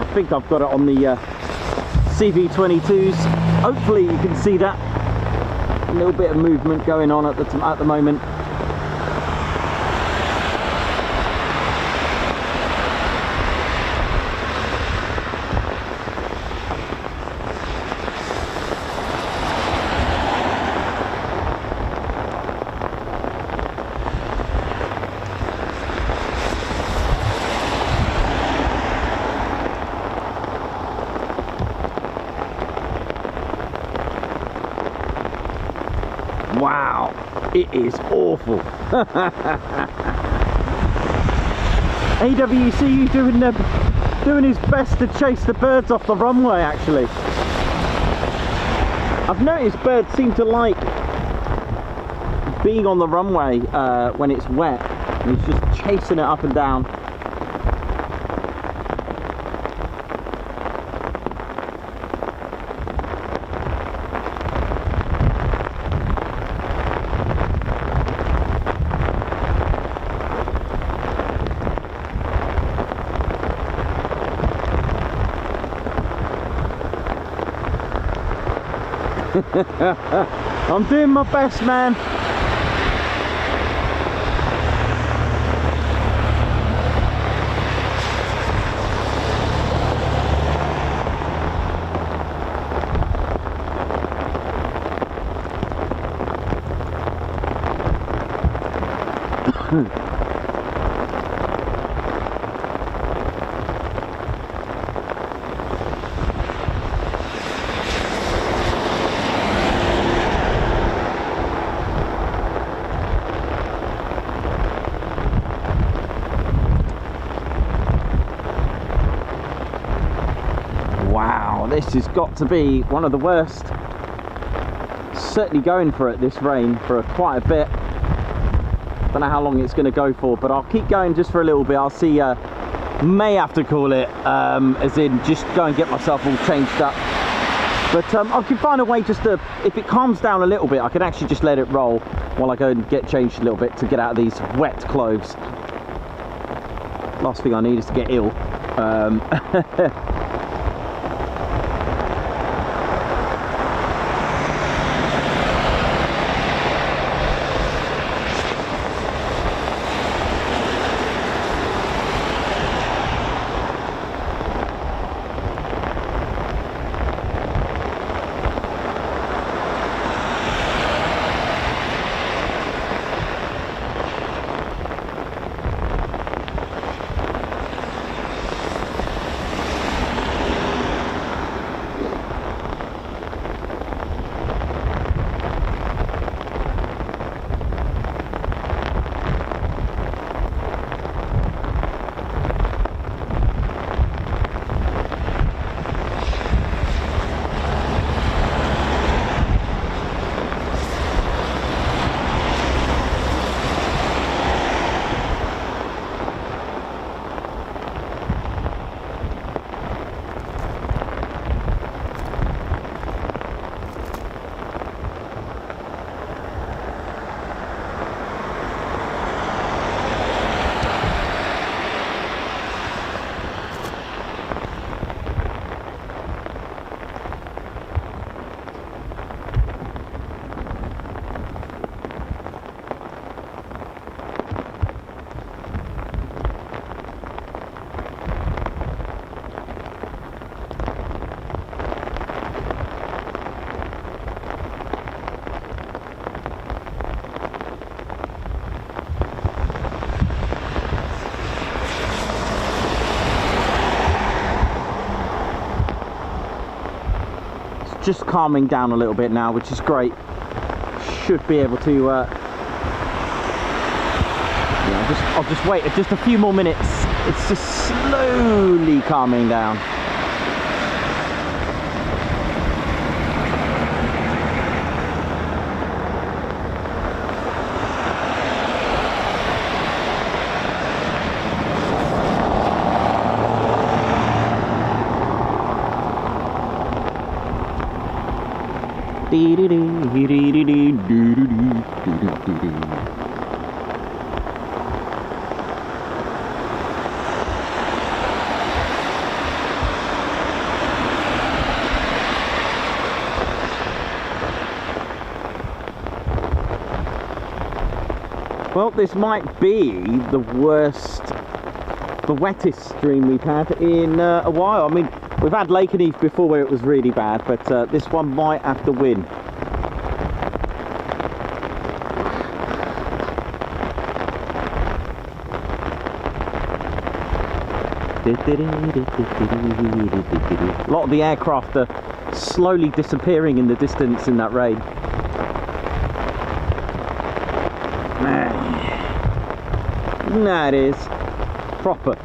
I think I've got it on the CV-22s. Hopefully you can see that. A little bit of movement going on at the moment. Wow, it is awful. AWCU doing his best to chase the birds off the runway, actually. I've noticed birds seem to like being on the runway when it's wet. And he's just chasing it up and down. I'm doing my best, man. Wow, this has got to be one of the worst. Certainly going for it this rain for quite a bit. Don't know how long it's going to go for, but I'll keep going just for a little bit. I'll see, may have to call it, as in just go and get myself all changed up. But I can find a way just to, if it calms down a little bit, I can actually just let it roll while I go and get changed a little bit to get out of these wet clothes. Last thing I need is to get ill. Just calming down a little bit now, which is great. Should be able to yeah, I'll just wait just a few more minutes. It's just slowly calming down. Well, this might be the wettest stream we've had in a while. I mean, we've had Lake and Heath before where it was really bad, but this one might have to win. A lot of the aircraft are slowly disappearing in the distance in that rain. That is proper.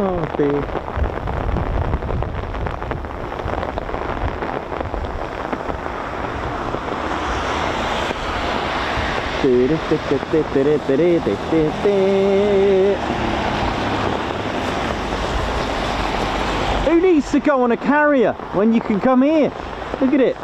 Oh dear. Who needs to go on a carrier when you can come here? Look at it.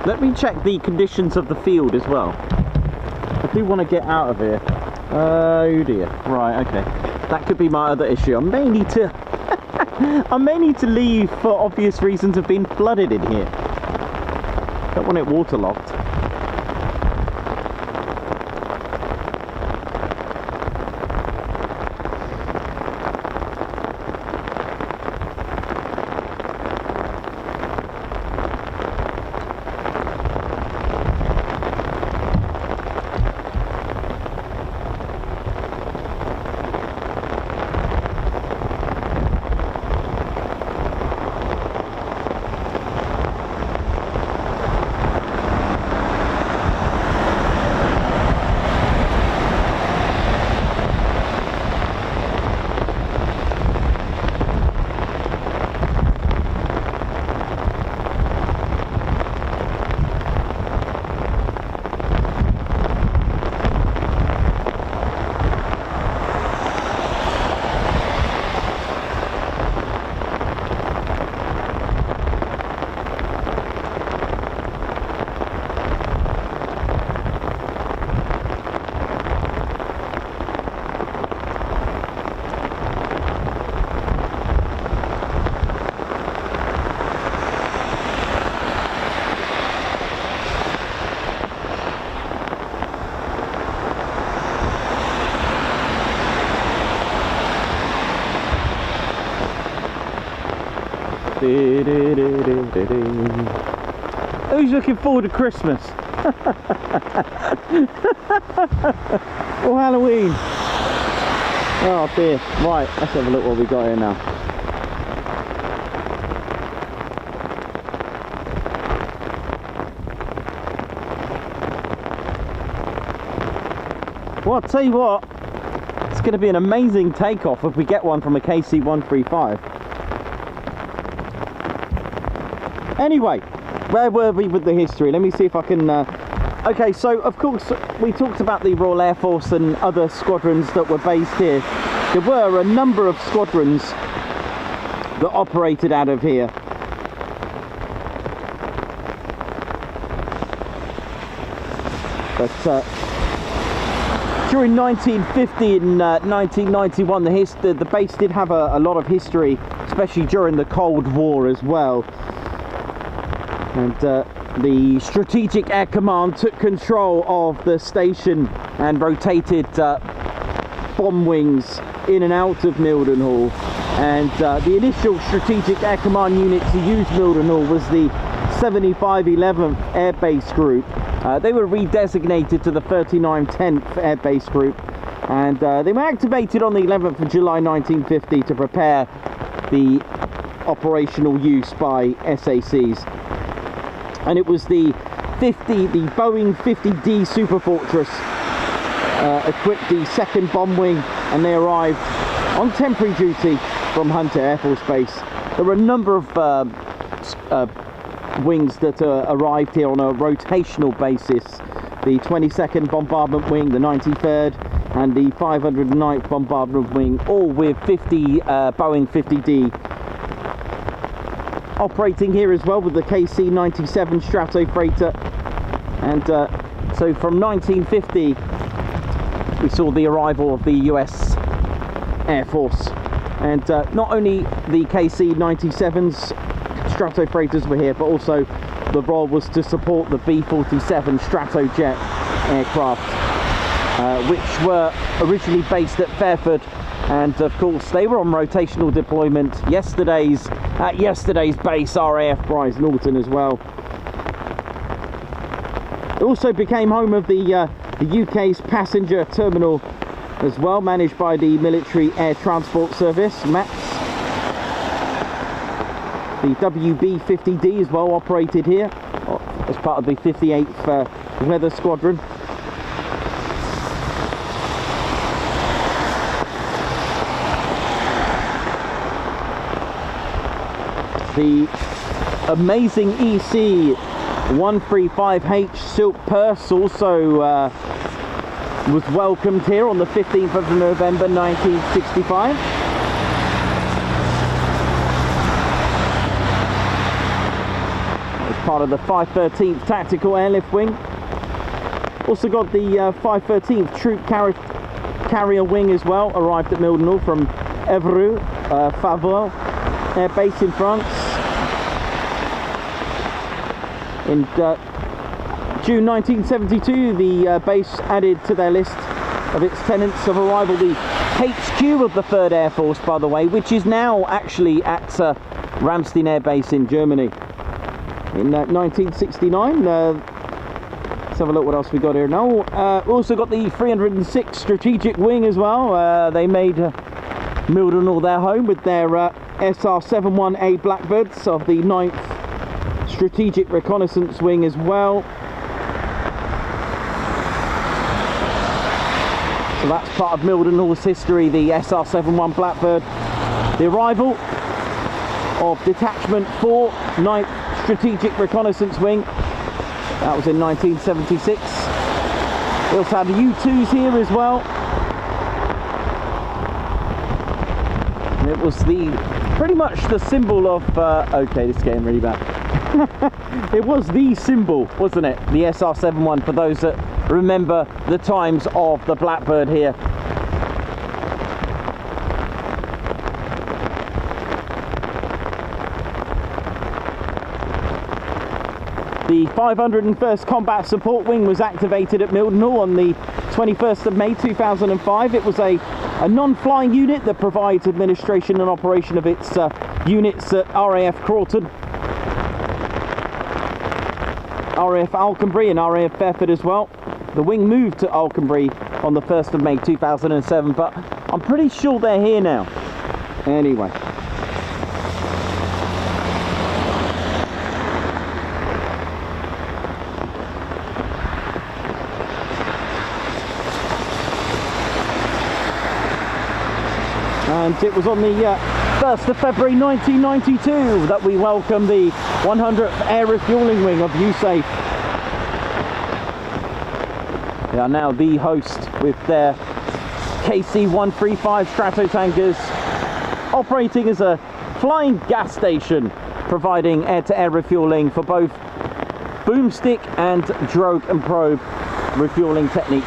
Let me check the conditions of the field as well. I do want to get out of here. Oh dear. Right, okay. That could be my other issue. I may need to I may need to leave for obvious reasons of being flooded in here. Don't want it waterlogged. Who's looking forward to Christmas? Or Halloween? Oh dear. Right, let's have a look what we got here now. Well, I'll tell you what, it's going to be an amazing takeoff if we get one from a KC-135. Anyway, where were we with the history? Let me see if I can... Okay, so of course we talked about the Royal Air Force and other squadrons that were based here. There were a number of squadrons that operated out of here. But during 1950 and 1991, the base did have a lot of history, especially during the Cold War as well. And the Strategic Air Command took control of the station and rotated bomb wings in and out of Mildenhall. And the initial Strategic Air Command unit to use Mildenhall was the 75 11th Air Base Group. They were redesignated to the 39 10th Air Base Group, and they were activated on the 11th of July 1950 to prepare the operational use by SACs. And it was the Boeing 50D Super Fortress equipped the 2nd Bomb Wing, and they arrived on temporary duty from Hunter Air Force Base. There were a number of wings that arrived here on a rotational basis. The 22nd Bombardment Wing, the 93rd, and the 509th Bombardment Wing, all with 50 Boeing 50D. Operating here as well with the KC-97 Stratofreighter. And so from 1950 we saw the arrival of the US Air Force, and not only the KC-97s Stratofreighters were here, but also the role was to support the B-47 Stratojet aircraft, which were originally based at Fairford. And of course they were on rotational deployment at yesterday's base, RAF Brize Norton, as well. It also became home of the UK's passenger terminal as well, managed by the Military Air Transport Service, MATS. The WB-50D as well operated here as part of the 58th Weather Squadron. The amazing EC-135H Silk Purse also was welcomed here on the 15th of November 1965. part of the 513th Tactical Airlift Wing. Also got the 513th Troop Carrier Wing as well, arrived at Mildenhall from Évreux, Favre Air Base in France. In June 1972, the base added to their list of its tenants of arrival the HQ of the 3rd Air Force, by the way, which is now actually at Ramstein Air Base in Germany. In 1969, let's have a look what else we got here now. Also got the 306 Strategic Wing as well. They made Mildenhall their home with their SR-71A Blackbirds of the 9th Strategic Reconnaissance Wing as well. So that's part of Mildenhall's history, the SR-71 Blackbird. The arrival of Detachment 4, 9th Strategic Reconnaissance Wing. That was in 1976. We also had the U-2s here as well. And it was pretty much the symbol of, okay, this is getting really bad. It was the symbol, wasn't it? The SR-71, for those that remember the times of the Blackbird here. The 501st Combat Support Wing was activated at Mildenhall on the 21st of May 2005. It was a non-flying unit that provides administration and operation of its units at RAF Crawton, RAF Alconbury and RAF Fairford as well. The wing moved to Alconbury on the 1st of May 2007, but I'm pretty sure they're here now. Anyway. And it was on the 1st of February 1992 that we welcomed the 100th Air Refeuling Wing of USAF. They are now the host with their KC-135 Stratotankers, operating as a flying gas station, providing air-to-air refueling for both boomstick and drogue and probe refueling techniques.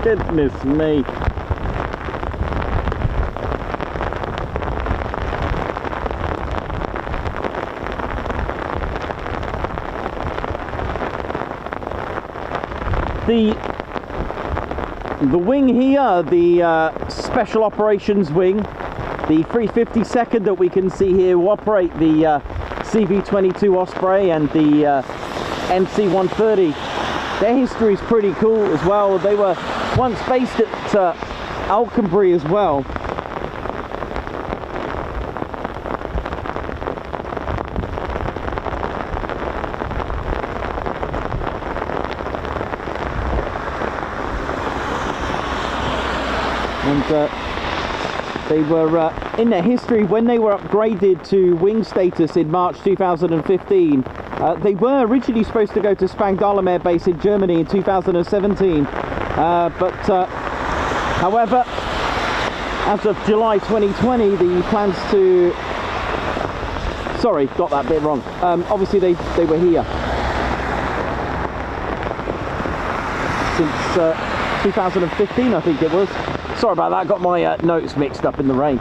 Goodness me. The wing here, the Special Operations Wing, the 352nd that we can see here, will operate the CV-22 Osprey and the MC-130. Their history is pretty cool as well. They were once based at Alconbury as well. And they were in their history, when they were upgraded to wing status in March 2015, they were originally supposed to go to Spangdahlem Air Base in Germany in 2017, however, as of July 2020, the plans to, sorry, got that bit wrong, obviously they were here since 2015, I think it was. Sorry about that, got my notes mixed up in the rain.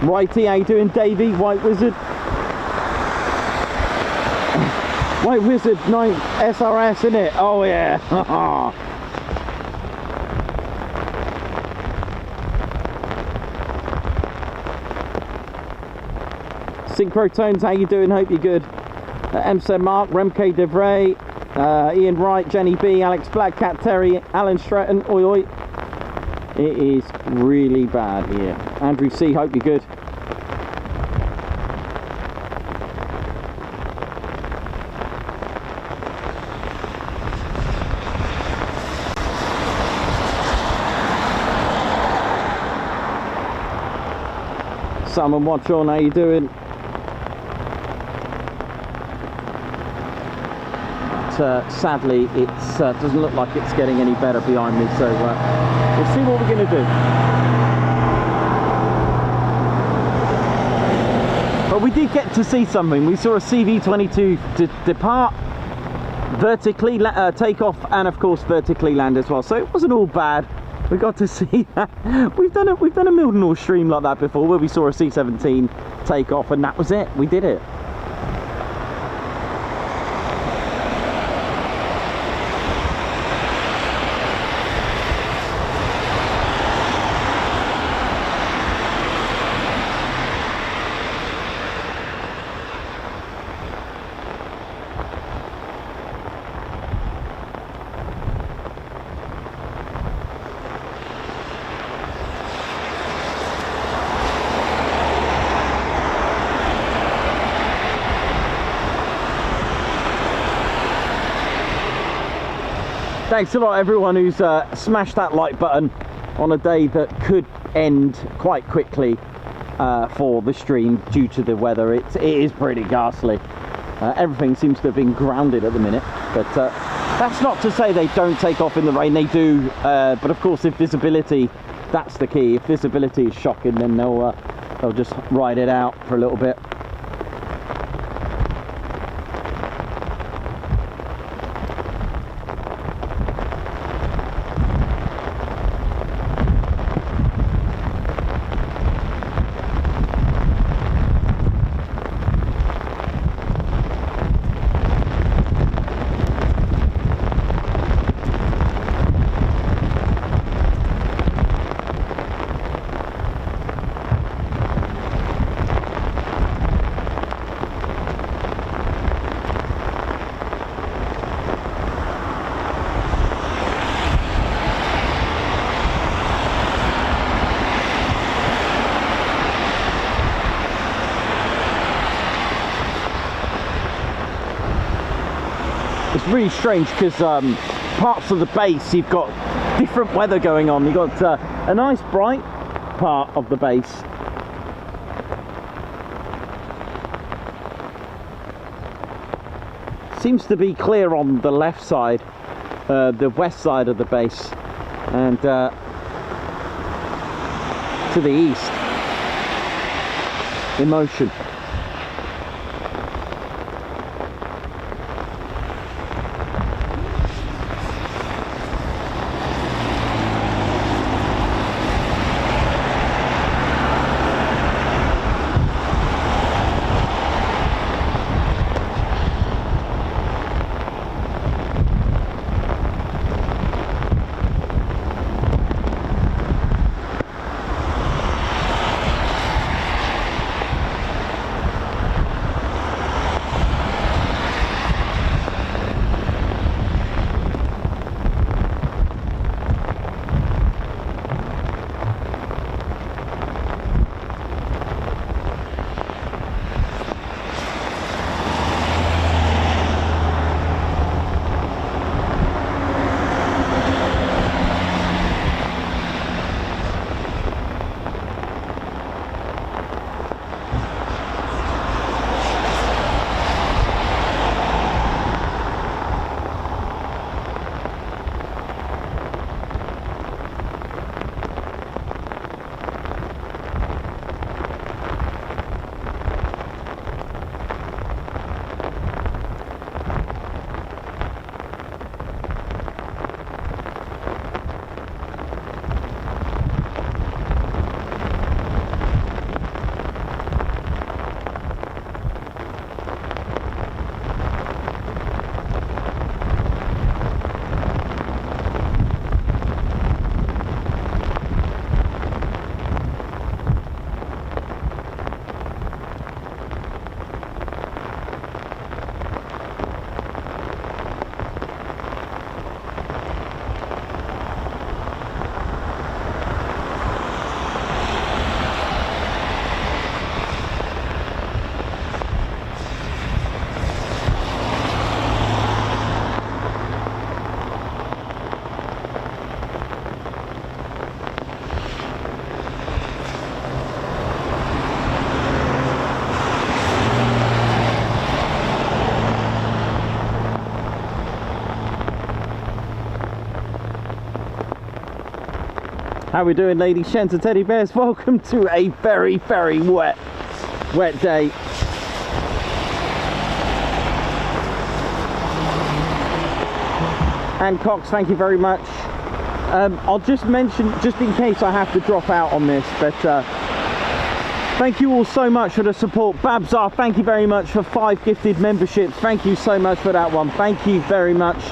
Righty, how you doing, Davey? White Wizard. White Wizard 9 SRS, innit? Oh yeah. Synchrotones, how you doing? Hope you're good. MC Mark, Remke Devray, Ian Wright, Jenny B, Alex Black, Cat Terry, Alan Stratton, oi oi. It is really bad here. Andrew C, hope you're good. Salmon Watch On, how you doing? Sadly, it doesn't look like it's getting any better behind me, so we'll see what we're going to do. But we did get to see something. We saw a CV-22 depart, vertically take off, and of course vertically land as well. So it wasn't all bad. We got to see that. We've done a Mildenhall stream like that before, where we saw a C-17 take off, and that was it. We did it. Thanks a lot everyone who's smashed that like button on a day that could end quite quickly for the stream due to the weather. It is pretty ghastly. Everything seems to have been grounded at the minute, but that's not to say they don't take off in the rain. They do, but of course if visibility, that's the key. If visibility is shocking, then they'll just ride it out for a little bit. It's really strange because parts of the base you've got different weather going on. You've got a nice bright part of the base, seems to be clear on the left side, the west side of the base, and to the east in motion. How we doing, ladies, gents and teddy bears? Welcome to a very, very wet day. And Cox, thank you very much. I'll just mention, just in case I have to drop out on this, but thank you all so much for the support. Babsar, thank you very much for 5 gifted memberships. Thank you so much for that one. Thank you very much.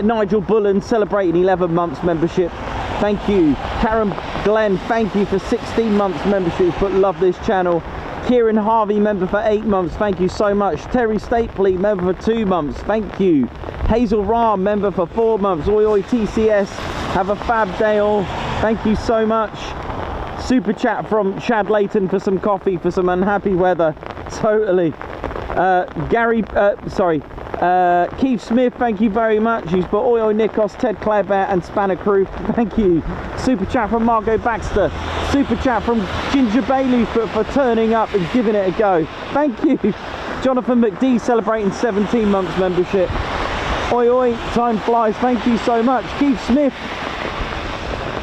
Nigel Bullen celebrating 11 months membership. Thank you. Karen Glenn, thank you for 16 months memberships, but love this channel. Kieran Harvey, member for 8 months. Thank you so much. Terry Stapley, member for 2 months. Thank you. Hazel Rahm, member for 4 months. Oi oi TCS, have a fab day all. Thank you so much. Super chat from Chad Layton for some coffee for some unhappy weather. Totally. Keith Smith, thank you very much. He's put Oi oi Nikos, Ted Clairbear and Spanner Crew. Thank you. Super chat from Margot Baxter. Super chat from Ginger Bailey for turning up and giving it a go. Thank you. Jonathan McD celebrating 17 months membership. Oi oi, time flies. Thank you so much. Keith Smith,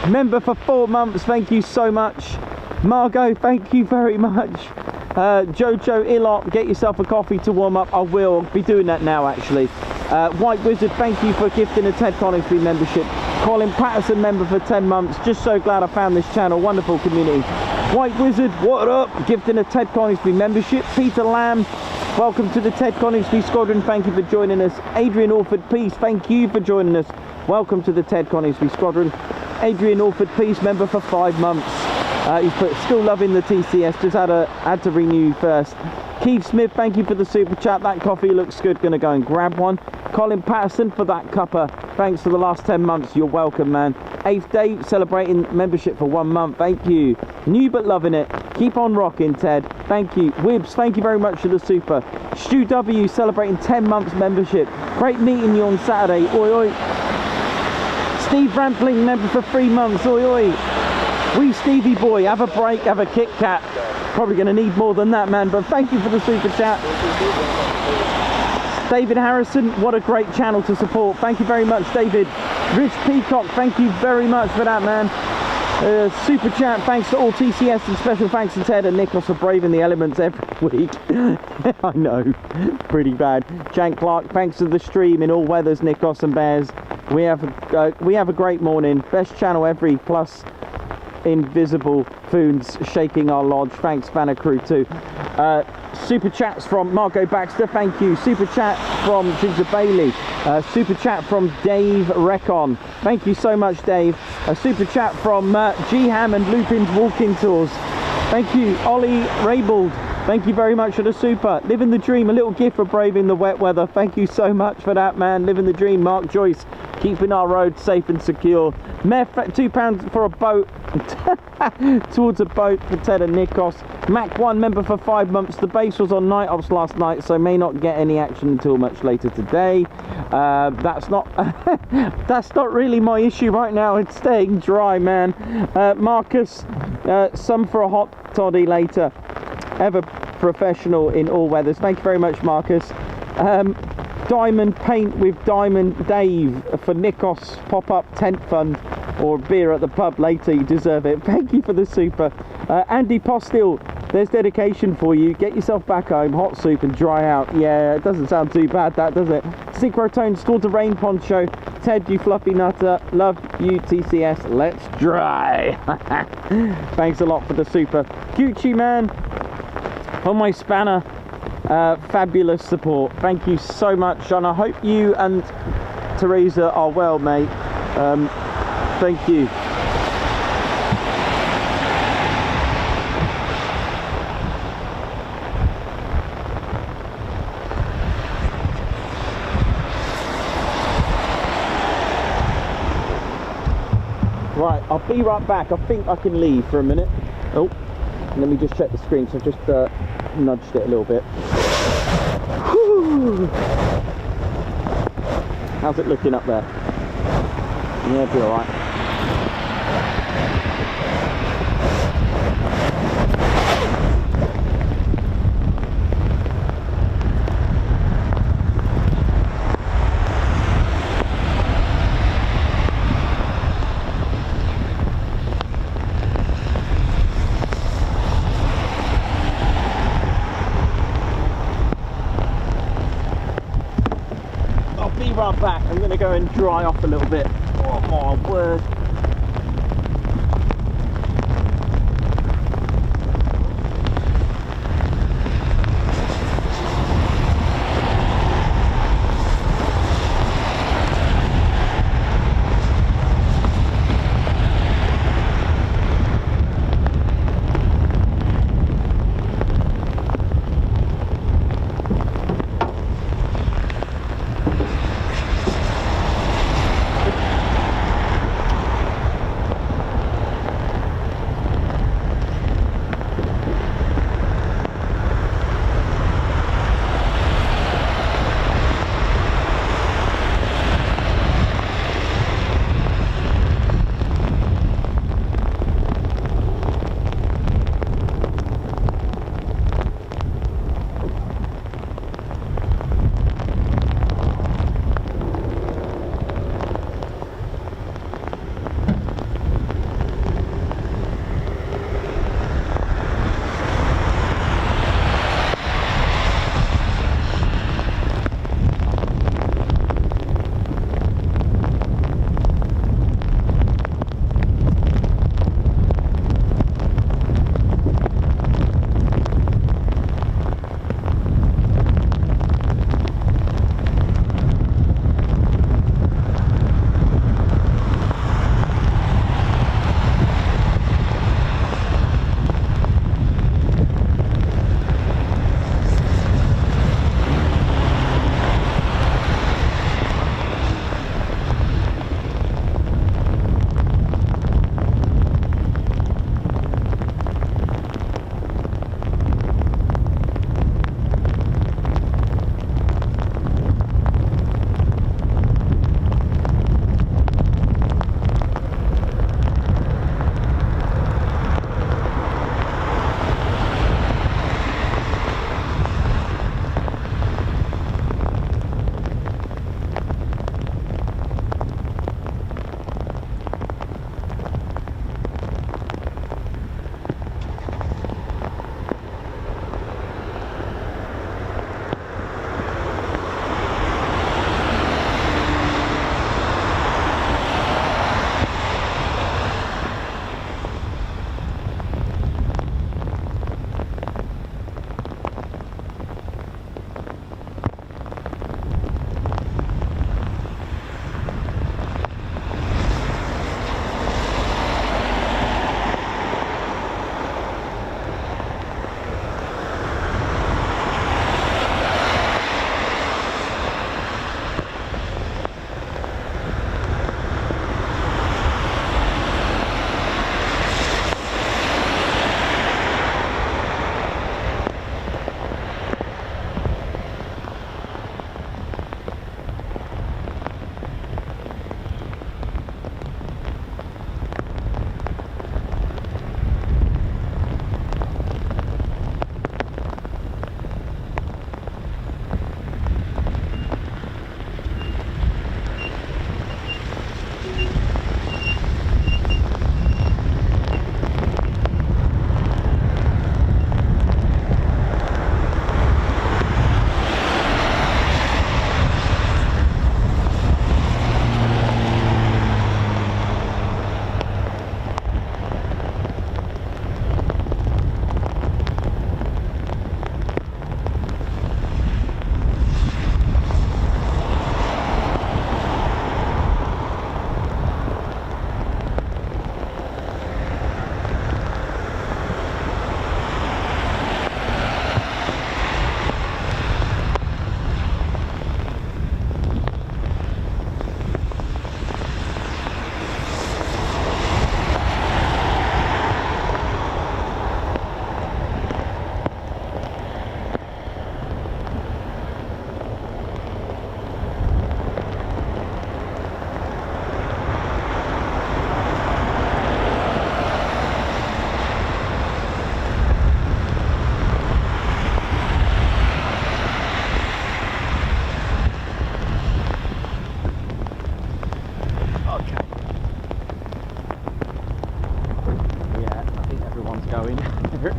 member for 4 months. Thank you so much. Margot, thank you very much. Jojo Ilot, get yourself a coffee to warm up. I will be doing that now, actually. White Wizard, thank you for gifting a Ted Coningsby membership. Colin Patterson, member for 10 months. Just so glad I found this channel. Wonderful community. White Wizard, what up? Gifting a Ted Coningsby membership. Peter Lamb, welcome to the Ted Coningsby Squadron. Thank you for joining us. Adrian Orford Peace, thank you for joining us. Welcome to the Ted Coningsby Squadron. Adrian Orford Peace, member for 5 months. He's put, still loving the TCS, just had to renew first. Keith Smith, thank you for the super chat. That coffee looks good, gonna go and grab one. Colin Patterson for that cuppa. Thanks for the last 10 months. You're welcome, man. 8th Day celebrating membership for 1 month. Thank you. New but loving it. Keep on rocking, Ted. Thank you. Wibbs, thank you very much for the super. Stu W celebrating 10 months membership. Great meeting you on Saturday. Oi oi. Steve Rampling, member for 3 months. Oi oi. Wee Stevie boy, have a break, have a Kit Kat. Probably going to need more than that, man, but thank you for the super chat. David Harrison, what a great channel to support. Thank you very much, David. Rich Peacock, thank you very much for that, man. Super chat, thanks to all TCS and special thanks to Ted and Nikos for braving the elements every week. I know, pretty bad. Jan Clark, thanks to the stream in all weathers, Nikos and Bears. We have a great morning. Best channel every, plus invisible Foons shaking our lodge. Thanks, Spanner Crew too. Super chats from Margot Baxter, thank you. Super chat from Ginger Bailey. Super chat from Dave Recon, thank you so much, Dave. A super chat from G Ham and Lupin's Walking Tours, thank you. Ollie Raybould, thank you very much for the super. Living the dream, a little gift for braving the wet weather. Thank you so much for that, man. Living the dream. Mark Joyce, keeping our roads safe and secure. Meth, £2 for a boat. Towards a boat for Ted and Nikos. Mac 1, member for 5 months. The base was on night ops last night, so may not get any action until much later today. That's not that's not really my issue right now. It's staying dry, man. Marcus, some for a hot toddy later. Ever professional in all weathers. Thank you very much, Marcus. Diamond Paint with Diamond Dave for Nikos pop-up tent fund, or beer at the pub later. You deserve it. Thank you for the super. Andy Postil, there's dedication for you. Get yourself back home, hot soup and dry out. Yeah, it doesn't sound too bad, that, does it? Synchrotone School to Rain Poncho. Ted, you fluffy nutter. Love you, TCS. Let's dry. Thanks a lot for the super. Gucci man, for my spanner. Fabulous support. Thank you so much, and I hope you and Teresa are well, mate. Thank you. Right, I'll be right back. I think I can leave for a minute. Oh, let me just check the screen. So I've just nudged it a little bit. Whew. How's it looking up there? Yeah, it'll be alright. to go and dry off a little bit. Oh my word.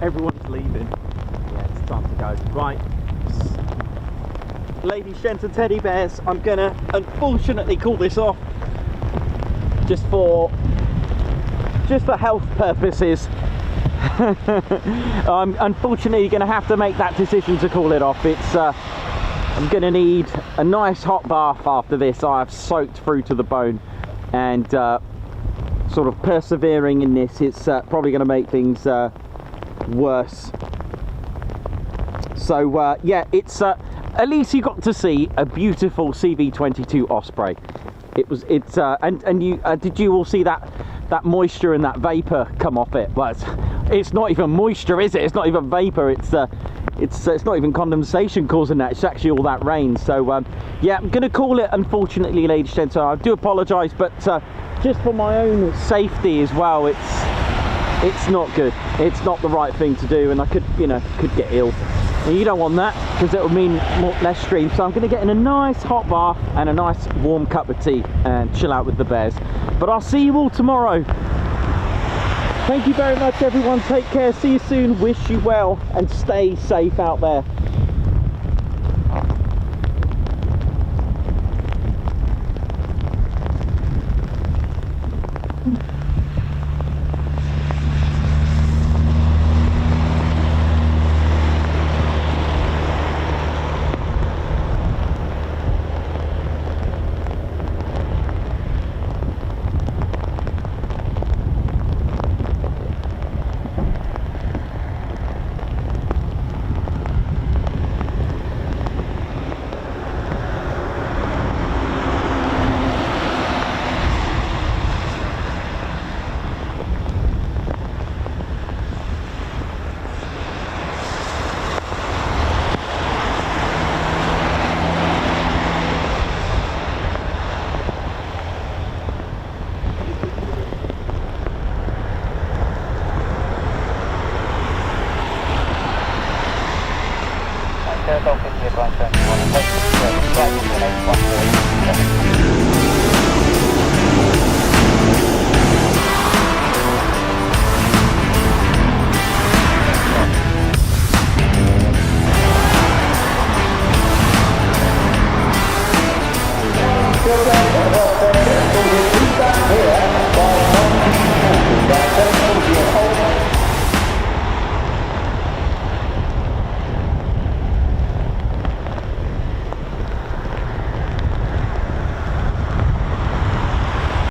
everyone's leaving. Yeah, it's time to go. Right, ladies, gents and teddy bears, I'm gonna unfortunately call this off just for health purposes. I'm unfortunately gonna have to make that decision to call it off. It's I'm gonna need a nice hot bath after this. I've soaked through to the bone, and sort of persevering in this, it's probably gonna make things worse. So yeah, it's at least you got to see a beautiful CV-22 Osprey. And you did you all see that moisture and that vapor come off it? Well, it's not even moisture, is it? It's not even vapor. It's not even condensation causing that. It's actually all that rain. So yeah, I'm gonna call it, unfortunately, ladies and gentlemen. I do apologise, but just for my own safety as well, it's not good. It's not the right thing to do, and I could get ill. And you don't want that, because it would mean less stream. So I'm going to get in a nice hot bath and a nice warm cup of tea and chill out with the bears. But I'll see you all tomorrow. Thank you very much, everyone. Take care. See you soon. Wish you well, and stay safe out there.